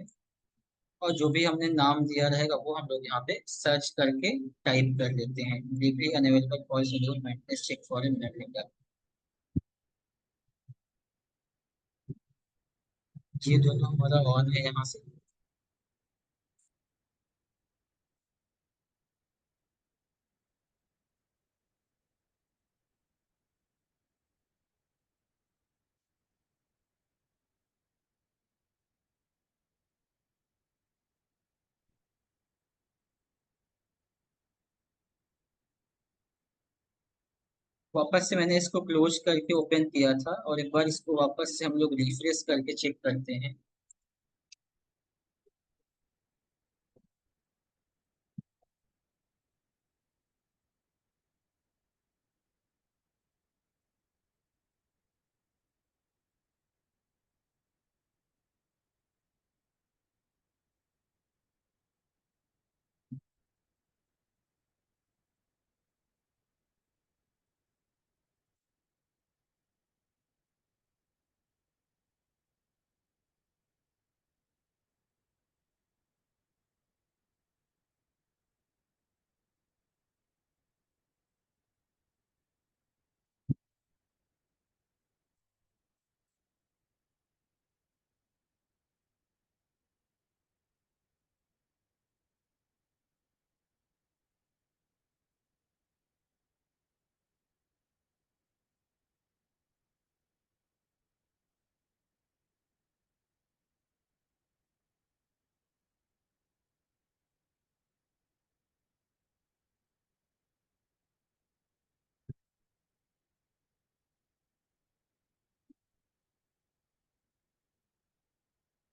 और जो भी हमने नाम दिया रहेगा वो हम लोग यहाँ पे सर्च करके टाइप कर लेते हैं, DP unavailable for schedule maintenance check for minute. ये दोनों हमारा ऑन है यहाँ से। वापस से मैंने इसको क्लोज करके ओपन किया था, और एक बार इसको वापस से हम लोग रिफ्रेश करके चेक करते हैं।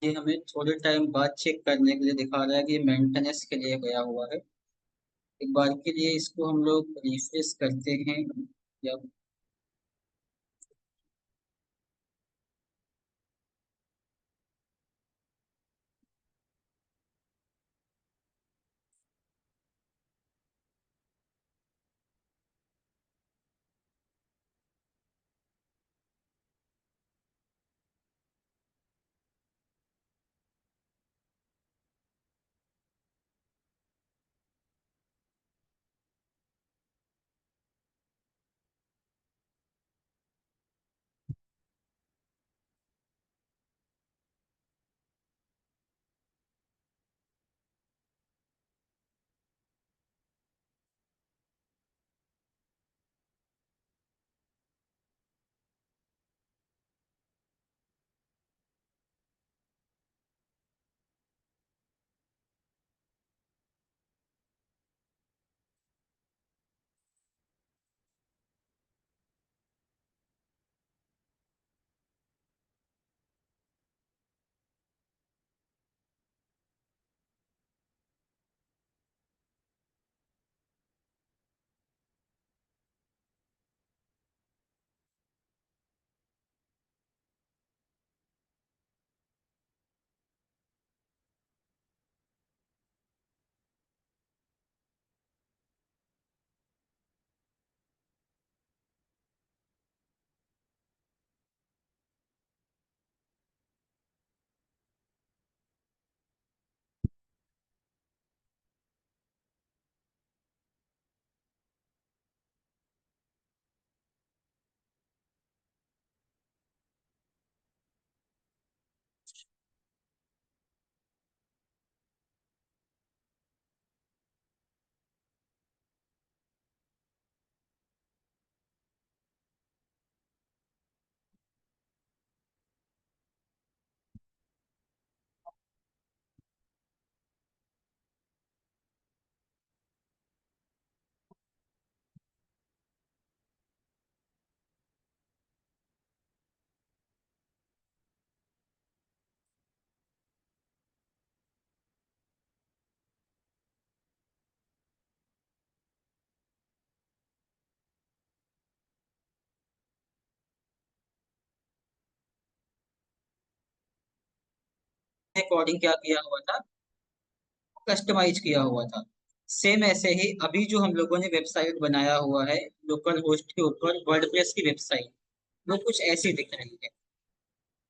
ये हमें थोड़े टाइम बाद चेक करने के लिए दिखा रहा है कि मेंटेनेंस के लिए गया हुआ है। एक बार के लिए इसको हम लोग रिफ्रेश करते हैं। या अकॉर्डिंग क्या किया हुआ था, कस्टमाइज किया हुआ था। सेम ऐसे ही अभी जो हम लोगों ने वेबसाइट बनाया हुआ है लोकल होस्ट के ऊपर, वर्डप्रेस की वेबसाइट, वो कुछ ऐसी दिख रही है।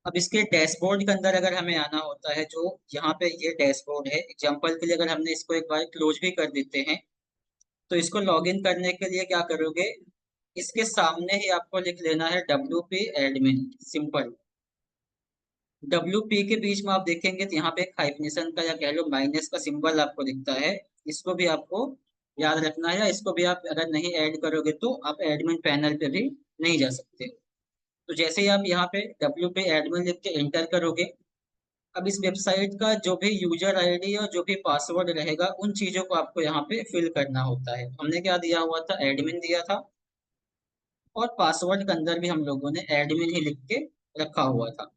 अब इसके डैशबोर्ड के अंदर अगर हमें आना होता है, जो यहाँ पे ये डैशबोर्ड है, एग्जांपल के लिए अगर हमने इसको एक बार क्लोज भी कर देते हैं, तो इसको लॉगिन करने के लिए क्या करोगे, इसके सामने ही आपको लिख लेना है WP एडमिन, सिंपल। WP के बीच में आप देखेंगे तो यहाँ पे एक हाइफनेशन का या कह लो माइनस का सिंबल आपको दिखता है। इसको भी आपको याद रखना है, या इसको भी आप अगर नहीं ऐड करोगे तो आप एडमिन पैनल पे भी नहीं जा सकते। तो जैसे ही आप यहाँ पे WP एडमिन लिख के एंटर करोगे, अब इस वेबसाइट का जो भी यूजर आईडी और जो भी पासवर्ड रहेगा, उन चीजों को आपको यहाँ पे फिल करना होता है। हमने क्या दिया हुआ था, एडमिन दिया था। और पासवर्ड के अंदर भी हम लोगों ने एडमिन ही लिख के रखा हुआ था।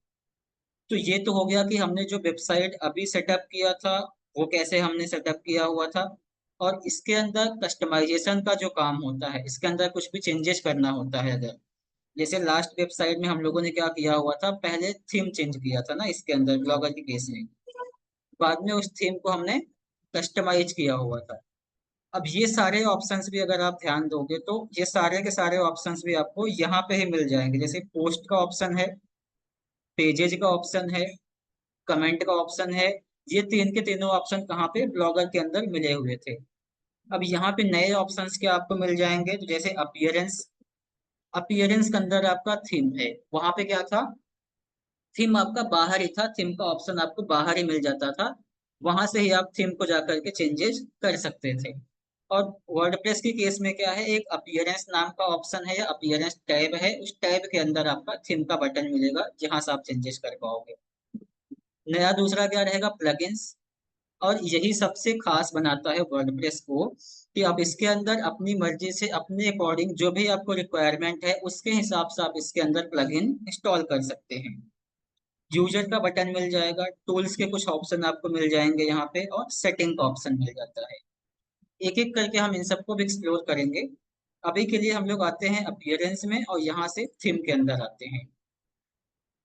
तो ये तो हो गया कि हमने जो वेबसाइट अभी सेटअप किया था वो कैसे हमने सेटअप किया हुआ था। और इसके अंदर कस्टमाइजेशन का जो काम होता है, इसके अंदर कुछ भी चेंजेस करना होता है अगर, जैसे लास्ट वेबसाइट में हम लोगों ने क्या किया हुआ था, पहले थीम चेंज किया था ना इसके अंदर ब्लॉगर के केस में, बाद में उस थीम को हमने कस्टमाइज किया हुआ था। अब ये सारे ऑप्शंस भी अगर आप ध्यान दोगे तो ये सारे के सारे ऑप्शंस भी आपको यहाँ पे ही मिल जाएंगे। जैसे पोस्ट का ऑप्शन है, पेजेज का ऑप्शन है, कमेंट का ऑप्शन है। ये तीन के तीनों ऑप्शन कहाँ पे, ब्लॉगर के अंदर मिले हुए थे। अब यहाँ पे नए ऑप्शंस के आपको मिल जाएंगे, तो जैसे अपीयरेंस, अपीयरेंस के अंदर आपका थीम है, वहां पे क्या था, थीम आपका बाहर ही था, थीम का ऑप्शन आपको बाहर ही मिल जाता था, वहां से ही आप थीम को जाकर के चेंजेस कर सकते थे। और वर्डप्रेस के केस में क्या है, एक अपीयरेंस नाम का ऑप्शन है या अपीयरेंस टैब है, उस टैब के अंदर आपका थीम का बटन मिलेगा जहां से आप चेंजेस कर पाओगे। नया दूसरा क्या रहेगा, प्लगइन्स। और यही सबसे खास बनाता है वर्डप्रेस को, कि आप इसके अंदर अपनी मर्जी से अपने अकॉर्डिंग जो भी आपको रिक्वायरमेंट है उसके हिसाब से आप इसके अंदर प्लगइन इंस्टॉल कर सकते हैं। यूजर का बटन मिल जाएगा, टूल्स के कुछ ऑप्शन आपको मिल जाएंगे यहाँ पे, और सेटिंग का ऑप्शन मिल जाता है। एक एक करके हम इन सबको भी एक्सप्लोर करेंगे। अभी के लिए हम लोग आते हैं अपीयरेंस में और यहाँ से थीम के अंदर आते हैं।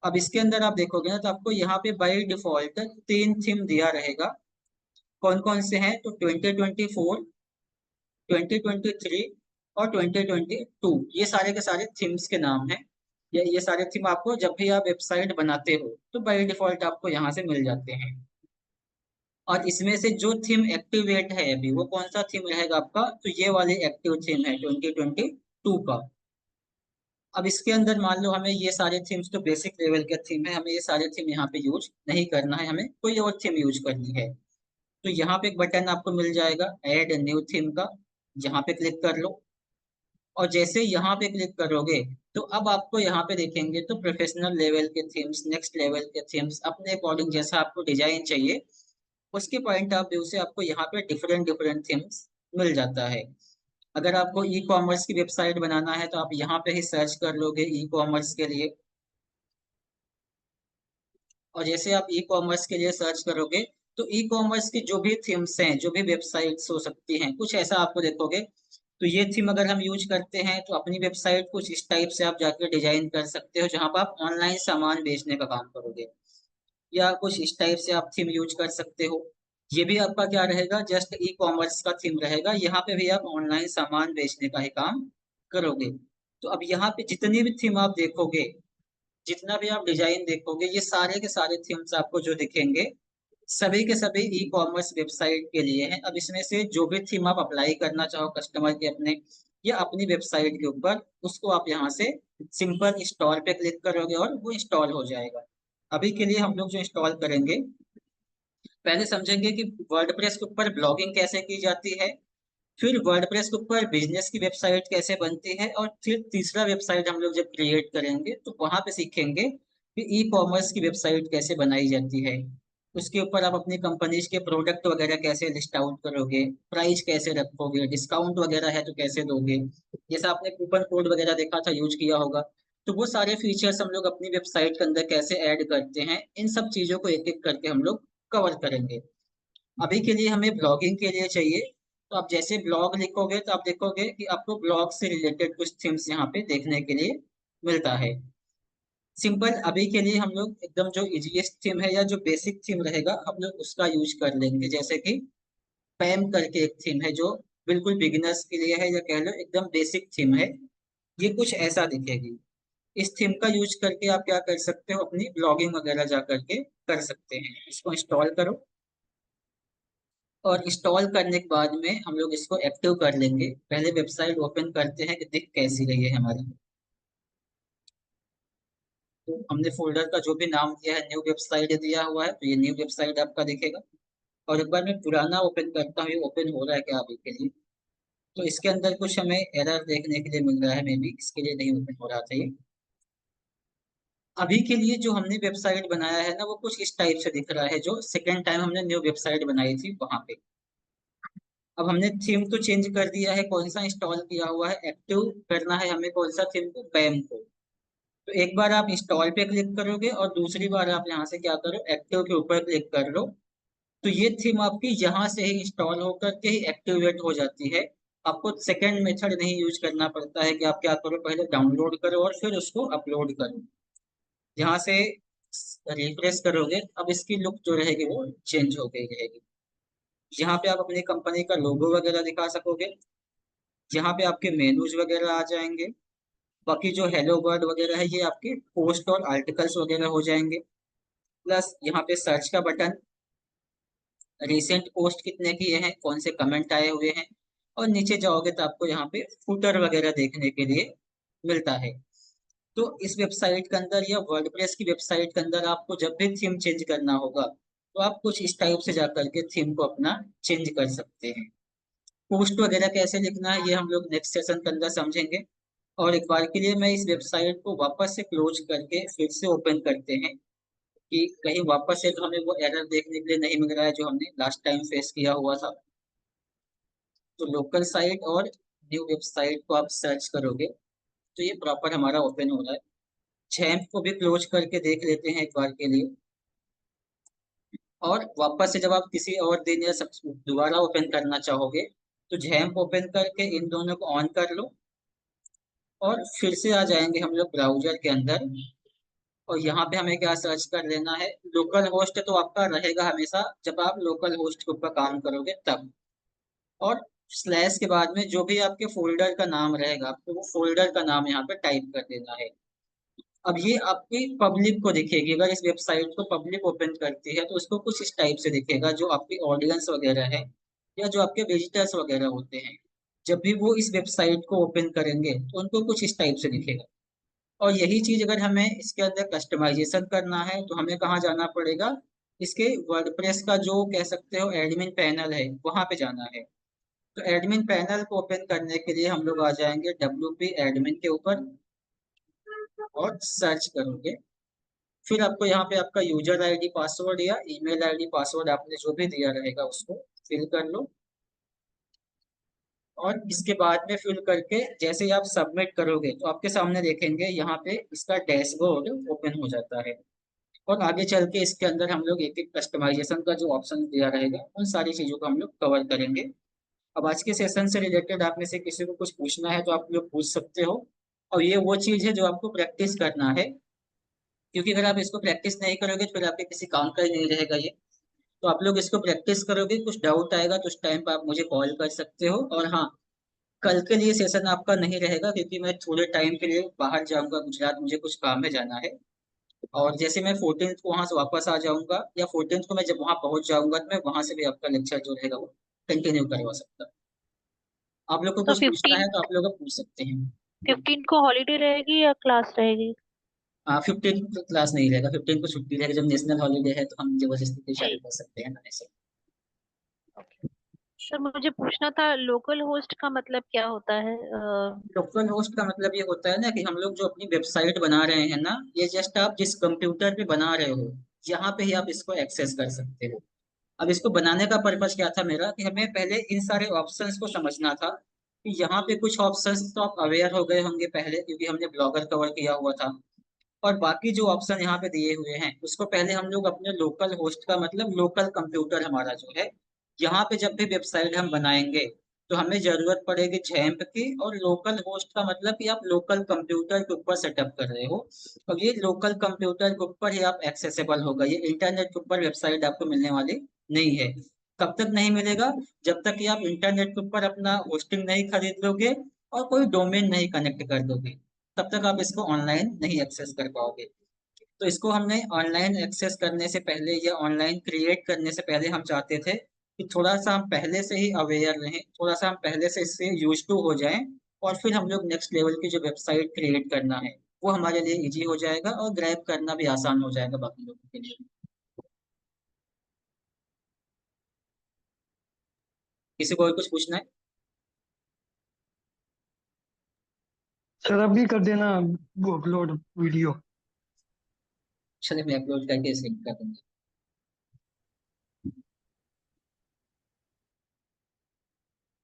अब इसके अंदर आप देखोगे ना तो आपको यहाँ पे बाय डिफॉल्ट तीन थीम दिया रहेगा। कौन कौन से हैं, तो 2024, 2023 और 2022, ये सारे के सारे थीम्स के नाम हैं। ये सारे थीम आपको जब भी आप वेबसाइट बनाते हो तो बाय डिफॉल्ट आपको यहाँ से मिल जाते हैं। और इसमें से जो थीम एक्टिवेट है अभी, वो कौन सा थीम रहेगा आपका, तो ये वाली एक्टिव थीम है 2022 का। अब इसके अंदर मान लो हमें ये सारे थीम्स तो बेसिक लेवल के थीम है, हमें ये सारे थीम यहाँ पे यूज नहीं करना है, हमें कोई और थीम यूज करनी है। तो यहाँ पे एक बटन आपको मिल जाएगा ऐड न्यू थीम का, यहाँ पे क्लिक कर लो। और जैसे यहाँ पे क्लिक करोगे तो अब आपको यहाँ पे देखेंगे तो प्रोफेशनल लेवल के थीम्स, नेक्स्ट लेवल के थीम्स, अपने अकॉर्डिंग जैसा आपको डिजाइन चाहिए उसके पॉइंट ऑफ व्यू से आपको यहाँ पे डिफरेंट डिफरेंट थीम्स मिल जाता है। अगर आपको ई कॉमर्स की वेबसाइट बनाना है तो आप यहाँ पे ही सर्च कर लोगे ई कॉमर्स के लिए। और जैसे आप ई कॉमर्स के लिए सर्च करोगे तो ई कॉमर्स की जो भी थीम्स हैं, जो भी वेबसाइट्स हो सकती हैं, कुछ ऐसा आपको देखोगे। तो ये थीम अगर हम यूज करते हैं तो अपनी वेबसाइट कुछ इस टाइप से आप जाकर डिजाइन कर सकते हो, जहां पर आप ऑनलाइन सामान बेचने का काम करोगे। या कुछ इस टाइप से आप थीम यूज कर सकते हो। ये भी आपका क्या रहेगा, जस्ट ई कॉमर्स का थीम रहेगा, यहाँ पे भी आप ऑनलाइन सामान बेचने का ही काम करोगे। तो अब यहाँ पे जितनी भी थीम आप देखोगे, जितना भी आप डिजाइन देखोगे, ये सारे के सारे थीम्स आपको जो दिखेंगे सभी के सभी ई कॉमर्स वेबसाइट के लिए हैं। अब इसमें से जो भी थीम आप अप्लाई करना चाहो कस्टमर के अपने या अपनी वेबसाइट के ऊपर, उसको आप यहाँ से सिंपल इंस्टॉल पे क्लिक करोगे और वो इंस्टॉल हो जाएगा। अभी के लिए हम लोग जो इंस्टॉल करेंगे, पहले समझेंगे कि वर्डप्रेस के ऊपर ब्लॉगिंग कैसे की जाती है, फिर वर्डप्रेस के ऊपर बिजनेस की वेबसाइट कैसे बनती है, और फिर तीसरा वेबसाइट हम लोग जब क्रिएट करेंगे तो वहां पे सीखेंगे कि ई कॉमर्स की वेबसाइट कैसे बनाई जाती है। उसके ऊपर आप अपनी कंपनीज के प्रोडक्ट वगैरह कैसे लिस्ट आउट करोगे, प्राइस कैसे रखोगे, डिस्काउंट वगैरह है तो कैसे दोगे। जैसा आपने कूपन कोड वगैरह देखा था, यूज किया होगा, तो वो सारे फीचर्स हम लोग अपनी वेबसाइट के अंदर कैसे ऐड करते हैं, इन सब चीजों को एक एक करके हम लोग कवर करेंगे। अभी के लिए हमें ब्लॉगिंग के लिए चाहिए, तो आप जैसे ब्लॉग लिखोगे तो आप देखोगे कि आपको ब्लॉग से रिलेटेड कुछ थीम्स यहाँ पे देखने के लिए मिलता है। सिंपल अभी के लिए हम लोग एकदम जो इजीएस्ट थीम है या जो बेसिक थीम रहेगा हम लोग उसका यूज कर लेंगे। जैसे कि पैम करके एक थीम है जो बिल्कुल बिगिनर्स के लिए है, या कह लो एकदम बेसिक थीम है। ये कुछ ऐसा दिखेगी। इस थीम का यूज करके आप क्या कर सकते हो, अपनी ब्लॉगिंग वगैरह जा करके कर सकते हैं। इसको इंस्टॉल करो, और इंस्टॉल करने के बाद में हम लोग इसको एक्टिव कर लेंगे। पहले वेबसाइट ओपन करते हैं कि दिख कैसी रही है हमारी। तो हमने फोल्डर का जो भी नाम दिया है, न्यू वेबसाइट दिया हुआ है, तो ये न्यू वेबसाइट आपका दिखेगा। और एक बार मैं पुराना ओपन करता हूँ, ये ओपन हो रहा है क्या अभी के लिए। तो इसके अंदर कुछ हमें एरर देखने के लिए मिल रहा है, मे बी इसके लिए नहीं ओपन हो रहा था ये। अभी के लिए जो हमने वेबसाइट बनाया है ना, वो कुछ इस टाइप से दिख रहा है जो सेकेंड टाइम हमने न्यू वेबसाइट बनाई थी वहां पे। अब हमने थीम तो चेंज कर दिया है, कौन सा इंस्टॉल किया हुआ है, एक्टिव करना है हमें कौन सा थीम को, पैम को। तो एक बार आप इंस्टॉल पे क्लिक करोगे और दूसरी बार आप यहाँ से क्या करो, एक्टिव के ऊपर क्लिक कर लो। तो ये थीम आपकी यहाँ से ही इंस्टॉल होकर के ही एक्टिवेट हो जाती है। आपको सेकंड मेथड नहीं यूज करना पड़ता है कि आप क्या करो, पहले डाउनलोड करो और फिर उसको अपलोड करो। यहाँ से रिफ्रेश करोगे, अब इसकी लुक जो रहेगी वो चेंज हो गई रहेगी। यहाँ पे आप अपनी कंपनी का लोगो वगैरह दिखा सकोगे। यहाँ पे आपके मेनूज वगैरह आ जाएंगे। बाकी जो हेलो वर्ड वगैरह है ये आपके पोस्ट और आर्टिकल्स वगैरह हो जाएंगे। प्लस यहाँ पे सर्च का बटन, रिसेंट पोस्ट कितने किए हैं, कौन से कमेंट आए हुए हैं। और नीचे जाओगे तो आपको यहाँ पे फुटर वगैरह देखने के लिए मिलता है। तो इस वेबसाइट के अंदर या वर्डप्रेस की वेबसाइट के अंदर आपको जब भी थीम चेंज करना होगा तो आप कुछ इस टाइप से जाकर के थीम को अपना चेंज कर सकते हैं। पोस्ट वगैरह कैसे लिखना है ये हम लोग नेक्स्ट सेशन के अंदर समझेंगे। और एक बार के लिए मैं इस वेबसाइट को वापस से क्लोज करके फिर से ओपन करते हैं कि कहीं वापस से तो हमें वो एरर देखने के लिए नहीं मिल रहा है जो हमने लास्ट टाइम फेस किया हुआ था। तो लोकल साइट और न्यू वेबसाइट को आप सर्च करोगे तो ये प्रॉपर हमारा ओपन हो रहा है। झैम्प को भी क्लोज करके देख लेते हैं एक बार के लिए। और वापस से जब आप किसी और दिन या सब दोबारा ओपन करना चाहोगे तो झैम्प ओपन करके इन दोनों को ऑन कर लो और फिर से आ जाएंगे हम लोग ब्राउजर के अंदर। और यहाँ पे हमें क्या सर्च कर लेना है, लोकल होस्ट तो आपका रहेगा हमेशा जब आप लोकल होस्ट के ऊपर काम करोगे तब। और स्लैश के बाद में जो भी आपके फोल्डर का नाम रहेगा आपको वो फोल्डर का नाम यहाँ पे टाइप कर देना है। अब ये आपकी पब्लिक को दिखेगी, अगर इस वेबसाइट को पब्लिक ओपन करती है तो उसको कुछ इस टाइप से दिखेगा। जो आपकी ऑडियंस वगैरह है या जो आपके विजिटर्स वगैरह होते हैं जब भी वो इस वेबसाइट को ओपन करेंगे तो उनको कुछ इस टाइप से दिखेगा। और यही चीज अगर हमें इसके अंदर कस्टमाइजेशन करना है तो हमें कहाँ जाना पड़ेगा, इसके वर्डप्रेस का जो कह सकते हो एडमिन पैनल है वहां पे जाना है। तो एडमिन पैनल को ओपन करने के लिए हम लोग आ जाएंगे WP एडमिन के ऊपर और सर्च करोगे। फिर आपको यहाँ पे आपका यूजर आईडी पासवर्ड या ईमेल आईडी पासवर्ड आपने जो भी दिया रहेगा उसको फिल कर लो। और इसके बाद में फिल करके जैसे ही आप सबमिट करोगे तो आपके सामने देखेंगे यहाँ पे इसका डैशबोर्ड ओपन हो जाता है। और आगे चल के इसके अंदर हम लोग एक एक कस्टमाइजेशन का जो ऑप्शन दिया रहेगा उन सारी चीजों को हम लोग कवर करेंगे। अब आज के सेशन से रिलेटेड आप में से किसी को कुछ पूछना है तो आप लोग पूछ सकते हो। और ये वो चीज है जो आपको प्रैक्टिस करना है, क्योंकि अगर आप इसको प्रैक्टिस नहीं करोगे तो फिर आपके किसी काम का ही नहीं रहेगा ये। तो आप लोग इसको प्रैक्टिस करोगे, कुछ डाउट आएगा तो उस टाइम पर आप मुझे कॉल कर सकते हो। और हाँ, कल के लिए सेशन आपका नहीं रहेगा क्योंकि मैं थोड़े टाइम के लिए बाहर जाऊंगा गुजरात, मुझे कुछ काम में जाना है। और जैसे मैं 14th को वहां से वापस आ जाऊंगा या 14th को मैं जब वहां पहुंच जाऊंगा तो मैं वहां से भी आपका लेक्चर जो रहेगा वो कंटिन्यू करवा सकता हूँ। आप लोग को तो कुछ पूछना है 15 तो आप लोग पूछ सकते हैं। 15 को हॉलीडे रहेगी या क्लास रहेगी? हाँ, 15 को क्लास नहीं रहेगा, 15 को छुट्टी रहेगी, जब नेशनल हॉलीडे है तो हम जबरदस्ती चालू जी। कर सकते हैं ना ऐसे। ओके। सर मुझे पूछना था, लोकल होस्ट का मतलब क्या होता है? लोकल होस्ट का मतलब ये होता है ना कि हम लोग जो अपनी वेबसाइट बना रहे हैं ना, ये जस्ट आप जिस कंप्यूटर पे बना रहे हो यहाँ पे ही आप इसको एक्सेस कर सकते हो। अब इसको बनाने का पर्पज क्या था मेरा, कि हमें पहले इन सारे ऑप्शंस को समझना था। कि यहाँ पे कुछ ऑप्शंस तो आप अवेयर हो गए होंगे पहले क्योंकि हमने ब्लॉगर कवर किया हुआ था। और बाकी जो ऑप्शन यहाँ पे दिए हुए हैं उसको पहले हम लोग अपने लोकल होस्ट का मतलब लोकल कंप्यूटर हमारा जो है, यहाँ पे जब भी वेबसाइट हम बनाएंगे तो हमें जरूरत पड़ेगी झैम्प की। और लोकल होस्ट का मतलब कि आप लोकल कंप्यूटर के ऊपर सेटअप कर रहे हो। और ये लोकल कंप्यूटर के ऊपर ही आप एक्सेसिबल होगा, ये इंटरनेट के ऊपर वेबसाइट आपको मिलने वाली नहीं है। कब तक नहीं मिलेगा, जब तक कि आप इंटरनेट के ऊपर अपना होस्टिंग नहीं खरीद लोगे और कोई डोमेन नहीं कनेक्ट कर दोगे, तब तक आप इसको ऑनलाइन नहीं एक्सेस कर पाओगे। तो इसको हमने ऑनलाइन एक्सेस करने से पहले या ऑनलाइन क्रिएट करने से पहले हम चाहते थे कि थोड़ा सा हम पहले से ही अवेयर रहें, थोड़ा सा हम पहले से इससे यूज टू हो जाएं। और फिर हम लोग नेक्स्ट लेवल की जो वेबसाइट क्रिएट करना है वो हमारे लिए इजी हो जाएगा और ग्रैब करना भी आसान हो जाएगा बाकी लोगों के लिए। किसी को और कुछ पूछना है? सर अभी कर देना वो अपलोड वीडियो। चलिए मैं अपलोड करके सेंड कर दूंगा।